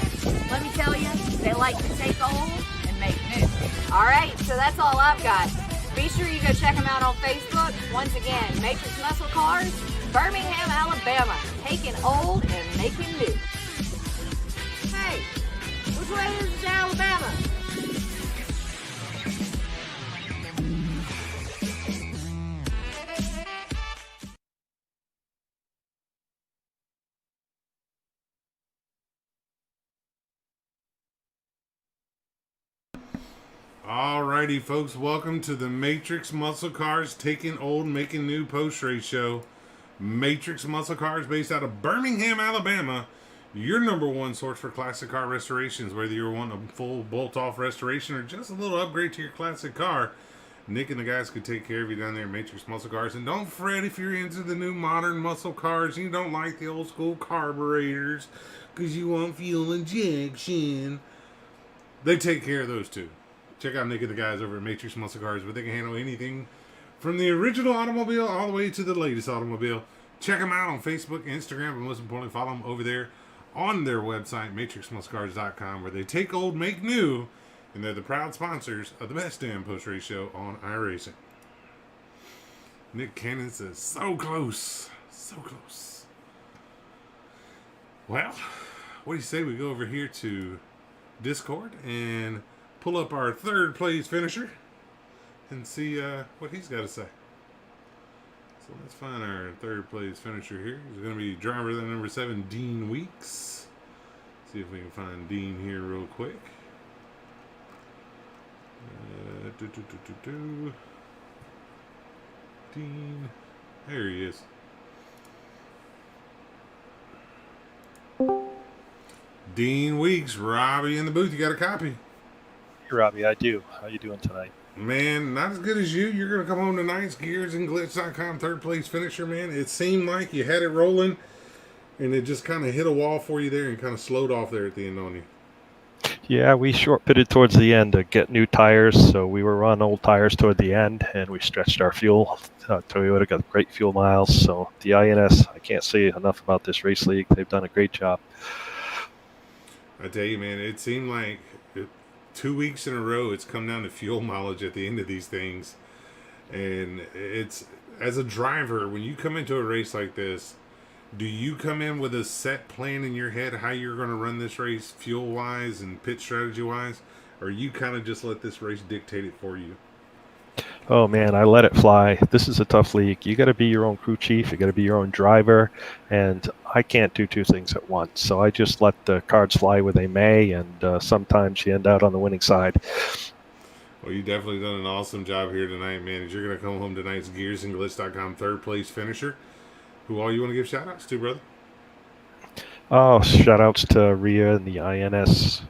Let me tell you, they like to take old and make new. All right, so that's all I've got. Be sure you go check them out on Facebook. Once again, Matrix Muscle Cars, Birmingham, Alabama, taking old and making new. Hey, which way is it to Alabama? Alrighty, folks, welcome to the Matrix Muscle Cars Taking Old, Making New post-race show. Matrix Muscle Cars, based out of Birmingham, Alabama, your #1 source for classic car restorations. Whether you're wanting a full bolt-off restoration or just a little upgrade to your classic car, Nick and the guys could take care of you down there at Matrix Muscle Cars. And don't fret if you're into the new modern muscle cars and you don't like the old school carburetors because you want fuel injection. They take care of those too. Check out Nick and the guys over at Matrix Muscle Cars, where they can handle anything from the original automobile all the way to the latest automobile. Check them out on Facebook, Instagram, and most importantly, follow them over there on their website, matrixmusclecars.com, where they take old, make new, and they're the proud sponsors of the best damn post-race show on iRacing. Nick Cannon says, so close, so close. Well, what do you say we go over here to Discord and pull up our third place finisher and see what he's got to say. let's find our third place finisher here. He's going to be driver the number 7, Dean Weeks. See if we can find Dean here real quick. Dean. There he is. Dean Weeks, Robbie in the booth. You got a copy? Hey, Robbie, I do. How you doing tonight? Man, not as good as you. You're going to come home tonight's GearsandGlitz.com third place finisher, man. It seemed like you had it rolling, and it just kind of hit a wall for you there and kind of slowed off there at the end on you. Yeah, we short pitted towards the end to get new tires, so we were on old tires toward the end, and we stretched our fuel. Toyota got great fuel miles, so the INS, I can't say enough about this race league. They've done a great job. I tell you, man, it seemed like 2 weeks in a row it's come down to fuel mileage at the end of these things. And it's, as a driver, when you come into a race like this, do you come in with a set plan in your head how you're going to run this race fuel-wise and pit strategy-wise? Or you kind of just let this race dictate it for you? Oh, man, I let it fly. This is a tough league. You got to be your own crew chief. You got to be your own driver. And I can't do two things at once. So I just let the cards fly where they may. And sometimes you end out on the winning side. Well, you definitely done an awesome job here tonight, man. As you're going to come home tonight's GearsandGlitz.com third place finisher. Who all you want to give shout-outs to, brother? Oh, shout-outs to Rhea and the INS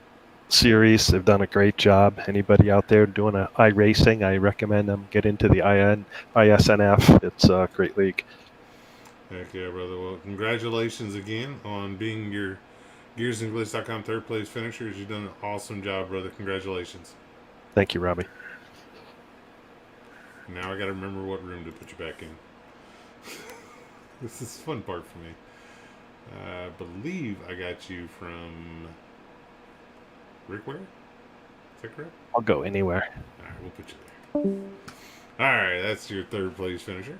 series. They've done a great job. Anybody out there doing iRacing, I recommend them get into the ISNF. It's a great league. Heck yeah, brother. Well, congratulations again on being your GearsandGlitz.com third place finishers. You've done an awesome job, brother. Congratulations. Thank you, Robbie. Now I got to remember what room to put you back in. This is the fun part for me. I believe I got you from Rickware? Is that correct? I'll go anywhere. All right, we'll put you there. All right, that's your third place finisher.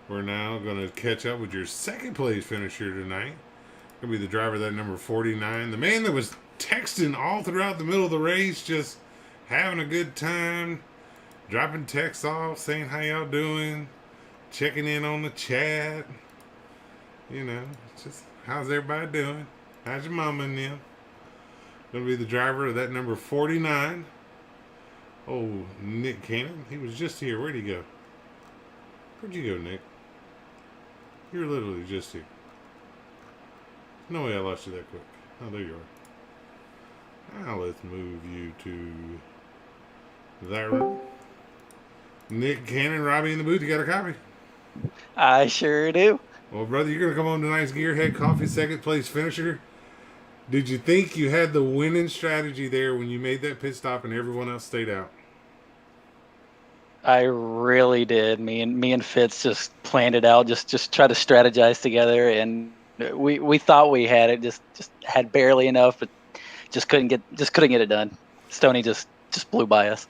We're now going to catch up with your second place finisher tonight. Going to be the driver of that number 49. The man that was texting all throughout the middle of the race, just having a good time, dropping texts off, saying how y'all doing, checking in on the chat. You know, just how's everybody doing? How's your mama and them? Going to be the driver of that number 49. Oh, Nick Cannon. He was just here. Where'd he go? Where'd you go, Nick? You were literally just here. No way I lost you that quick. Oh, there you are. Now let's move you to that room. Nick Cannon, Robbie in the booth. You got a copy? I sure do. Well, brother, you're going to come on tonight's Gearhead Coffee second place finisher. Did you think you had the winning strategy there when you made that pit stop and everyone else stayed out? I really did. Me and Fitz just planned it out. Just try to strategize together, and we thought we had it. Just had barely enough, but just couldn't get it done. Stoney just blew by us.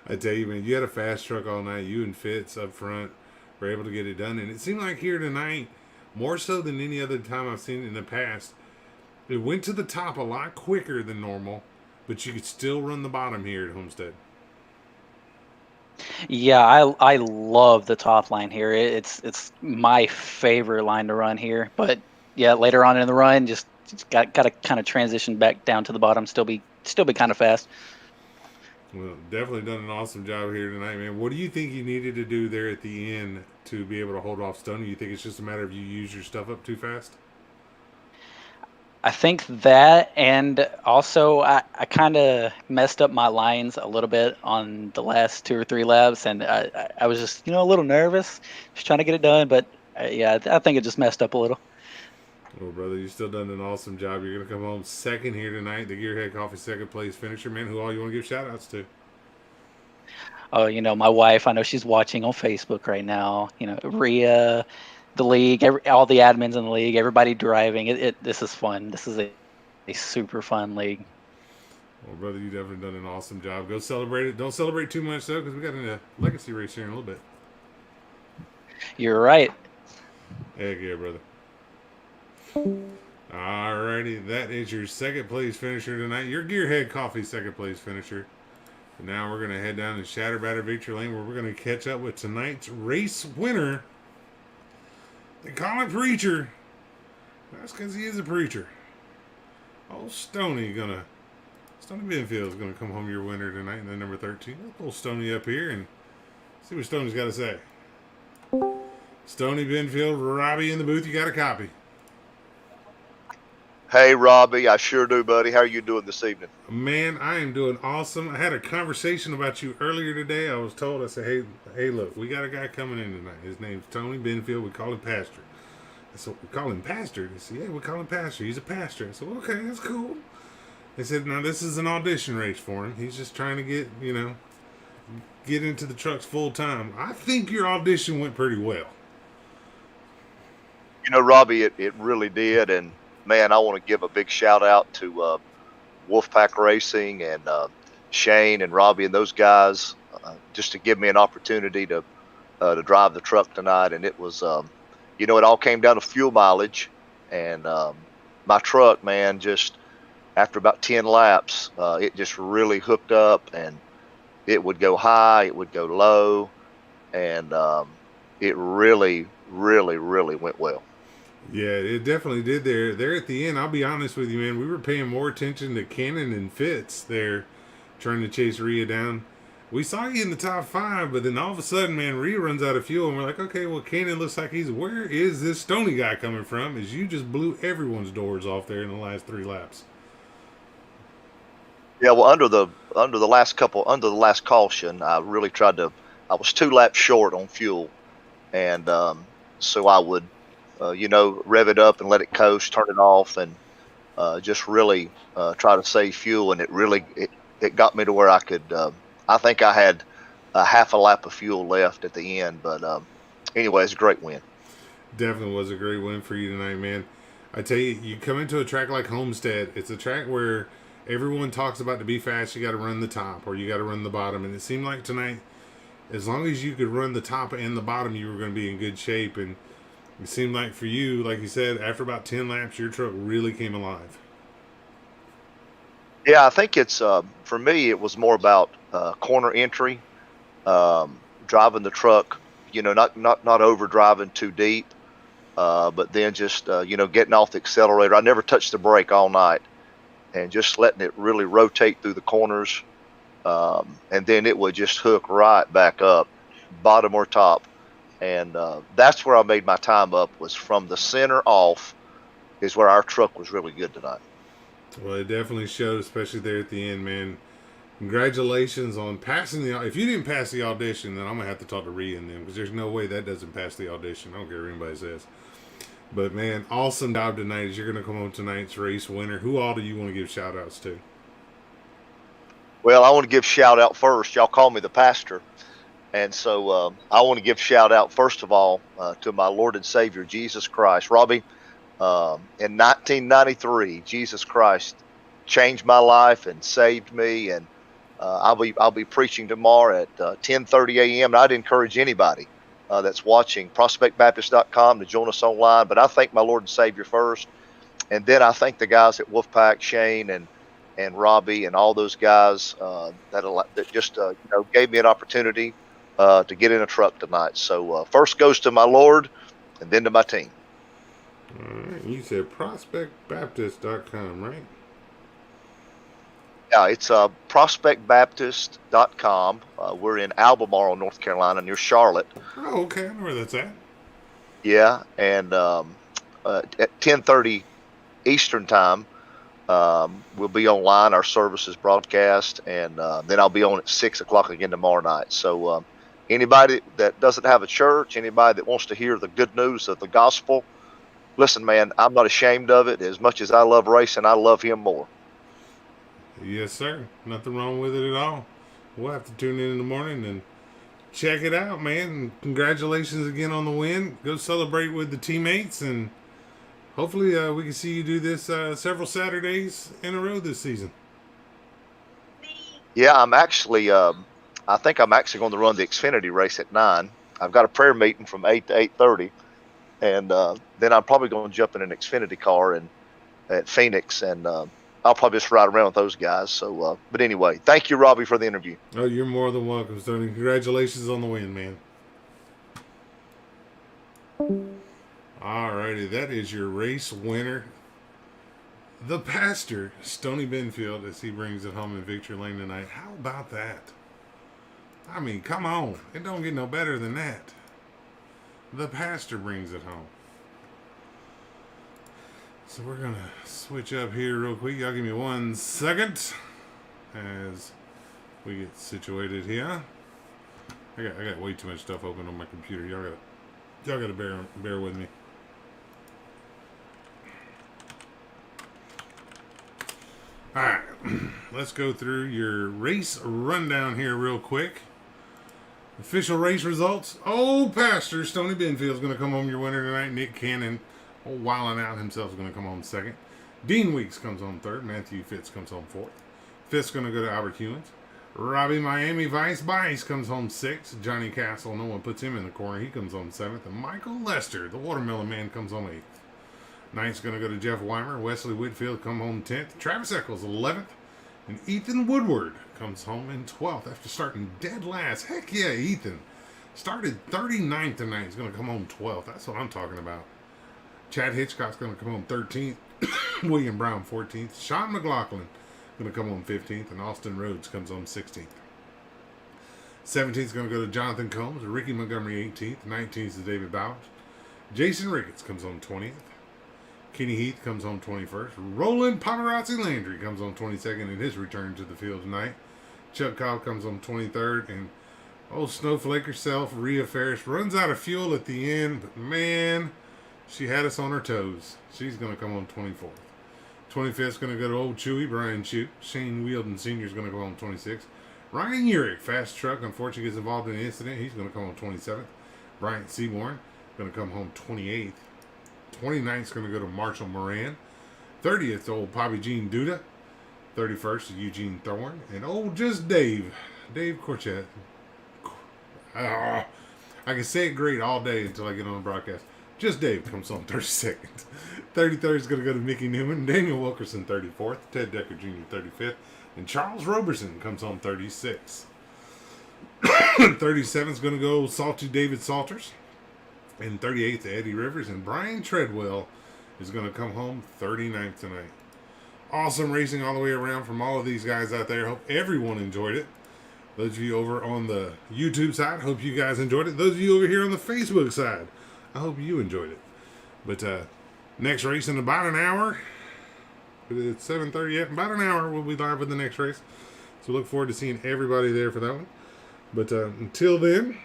I tell you, man, you had a fast truck all night. You and Fitz up front were able to get it done, and it seemed like here tonight, more so than any other time I've seen it in the past, it went to the top a lot quicker than normal, but you could still run the bottom here at Homestead. Yeah, I love the top line here. It's my favorite line to run here. But yeah, later on in the run, just got to kind of transition back down to the bottom. Still be kind of fast. Well, definitely done an awesome job here tonight, man. What do you think you needed to do there at the end to be able to hold off Stoney? You think it's just a matter of you use your stuff up too fast? I think that, and also I kind of messed up my lines a little bit on the last 2 or 3 laps, and I was just a little nervous, just trying to get it done. But yeah, I think it just messed up a little. Well, brother, you still done an awesome job. You're gonna come home second here tonight, the Gearhead Coffee second place finisher, man. Who all you want to give shout outs to? Oh, my wife. I know she's watching on Facebook right now. Rhea, the league, all the admins in the league, everybody driving. This is fun. This is a super fun league. Well, brother, you definitely done an awesome job. Go celebrate it. Don't celebrate too much, though, because we got a legacy race here in a little bit. You're right. Heck yeah, brother. Alrighty, that is your second place finisher tonight. Your Gearhead Coffee second place finisher. And now we're going to head down to Shatter Batter Victory Lane, where we're going to catch up with tonight's race winner. They call him Preacher. That's because he is a preacher. Old Stony Benfield's gonna come home your winner tonight in the number 13. Let's pull Stony up here and see what Stony's got to say. Stony Benfield, Robbie in the booth. You got a copy? Hey, Robbie, I sure do, buddy. How are you doing this evening? Man, I am doing awesome. I had a conversation about you earlier today. I was told, I said, hey, look, we got a guy coming in tonight. His name's Tony Benfield. We call him Pastor. I said, we call him Pastor? They said, yeah, we call him Pastor. He's a pastor. I said, well, okay, that's cool. They said, now this is an audition race for him. He's just trying to get into the trucks full time. I think your audition went pretty well. You know, Robbie, it really did. And, man, I want to give a big shout out to WolfPac Racing and Shane and Robbie and those guys just to give me an opportunity to drive the truck tonight. And it was, it all came down to fuel mileage. And my truck, man, just after about 10 laps, it just really hooked up, and it would go high, it would go low, and it really, really, really went well. Yeah, it definitely did there at the end. I'll be honest with you, man. We were paying more attention to Cannon and Fitz there, trying to chase Rhea down. We saw you in the top 5, but then all of a sudden, man, Rhea runs out of fuel, and we're like, okay, well, Cannon looks like where is this Stony guy coming from? As you just blew everyone's doors off there in the last 3 laps. Yeah, well, under the last caution, I really tried to. I was 2 laps short on fuel, and so I would, rev it up and let it coast, turn it off, and just really try to save fuel. And it got me to where I could. I think I had a half a lap of fuel left at the end, but anyway, it's a great win. Definitely was a great win for you tonight, man. I tell you, you come into a track like Homestead. It's a track where everyone talks about to be fast, you got to run the top or you got to run the bottom. And it seemed like tonight, as long as you could run the top and the bottom, you were going to be in good shape. And it seemed like for you, like you said, after about 10 laps, your truck really came alive. Yeah, I think it's for me. It was more about corner entry, driving the truck. Not over driving too deep, but then just getting off the accelerator. I never touched the brake all night, and just letting it really rotate through the corners, and then it would just hook right back up, bottom or top, and that's where I made my time up. Was from the center off, is where our truck was really good tonight. Well, it definitely showed, especially there at the end, man. Congratulations on passing the. If you didn't pass the audition, then I'm gonna have to talk to Rhea and them, because there's no way that doesn't pass the audition. I don't care what anybody says. But man, awesome job tonight. As you're gonna come home tonight's race winner. Who all do you want to give shout outs to? Well, I want to give shout out first. Y'all call me the pastor, and so I want to give shout out first of all to my Lord and Savior Jesus Christ, Robbie. In 1993, Jesus Christ changed my life and saved me, and I'll be preaching tomorrow at 10:30 a.m. And I'd encourage anybody that's watching prospectbaptist.com to join us online. But I thank my Lord and Savior first, and then I thank the guys at WolfPac, Shane and Robbie, and all those guys that just gave me an opportunity to get in a truck tonight. So first goes to my Lord, and then to my team. All right, you said prospectbaptist.com, right? Yeah, it's prospectbaptist.com. We're in Albemarle, North Carolina, near Charlotte. Oh, okay. I know where that's at. Yeah, and at 10:30 Eastern time, we'll be online. Our service is broadcast, and then I'll be on at 6 o'clock again tomorrow night. So anybody that doesn't have a church, anybody that wants to hear the good news of the gospel, listen, man, I'm not ashamed of it. As much as I love racing, I love him more. Yes, sir. Nothing wrong with it at all. We'll have to tune in the morning and check it out, man. And congratulations again on the win. Go celebrate with the teammates, and hopefully we can see you do this several Saturdays in a row this season. Yeah, I'm actually, I think I'm actually going to run the Xfinity race at 9. I've got a prayer meeting from 8 to 8:30. And then I'm probably going to jump in an Xfinity car at Phoenix and I'll probably just ride around with those guys. So, but anyway, thank you, Robbie, for the interview. Oh, you're more than welcome, Stoney. Congratulations on the win, man. Alrighty, that is your race winner. The pastor, Stoney Benfield, as he brings it home in victory lane tonight. How about that? I mean, come on. It don't get no better than that. The pastor brings it home. So we're going to switch up here real quick. Y'all give me 1 second as we get situated here. I got way too much stuff open on my computer. Y'all got to bear with me. All right, let's go through your race rundown here real quick. Official race results. Oh, Pastor Stoney Benfield is going to come home your winner tonight. Nick Cannon, wilding out himself, is going to come home second. Dean Weeks comes home third. Matthew Fitz comes home fourth. Fifth's going to go to Albert Hewins. Robbie Miami Vice comes home sixth. Johnny Castle, no one puts him in the corner. He comes home seventh. And Michael Lester, the Watermelon Man, comes home eighth. Ninth's going to go to Jeff Weimer. Wesley Whitfield come home 10th. Travis Eccles 11th. And Ethan Woodward comes home in 12th after starting dead last. Heck yeah, Ethan. Started 39th tonight. He's going to come home 12th. That's what I'm talking about. Chad Hitchcock's going to come home 13th. William Brown 14th. Sean McLaughlin going to come home 15th. And Austin Rhodes comes home 16th. 17th is going to go to Jonathan Combs. Ricky Montgomery 18th. 19th is David Bowers. Jason Ricketts comes home 20th. Kenny Heath comes home 21st. Roland Paparazzi Landry comes home 22nd in his return to the field tonight. Chuck Cobb comes home 23rd. And old snowflake herself, Rhea Ferris, runs out of fuel at the end. But man, she had us on her toes. She's going to come home 24th. 25th is going to go to old Chewy, Brian Chew. Shane Wielden Sr. is going to go home 26th. Ryan Urich, fast truck, unfortunately gets involved in an incident. He's going to come home 27th. Bryant Seaborn, going to come home 28th. 29th is going to go to Marshall Moran. 30th, old Bobby Jean Duda. 31st is Eugene Thorne. And old just Dave Corchett. I can say it great all day until I get on the broadcast. Just Dave comes home 32nd. 33rd is going to go to Mickey Newman. Daniel Wilkerson 34th. Ted Decker Jr. 35th. And Charles Roberson comes home 36th. 37th is going to go Salty David Salters. And 38th, Eddie Rivers. And Brian Treadwell is going to come home 39th tonight. Awesome racing all the way around from all of these guys out there. Hope everyone enjoyed it. Those of you over on the YouTube side, hope you guys enjoyed it. Those of you over here on the Facebook side, I hope you enjoyed it. But next race in about an hour. It's 7:30 yet. About an hour we'll be live with the next race. So look forward to seeing everybody there for that one. But until then,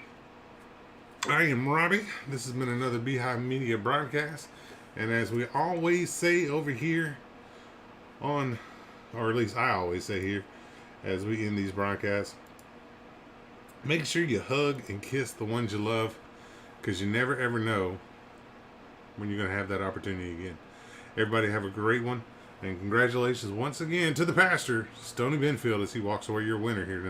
I am Robbie. This has been another Beehive Media broadcast. And as we always say over here on, or at least I always say here, as we end these broadcasts, make sure you hug and kiss the ones you love, because you never ever know when you're going to have that opportunity again. Everybody have a great one. And congratulations once again to the pastor, Stoney Benfield, as he walks away your winner here tonight.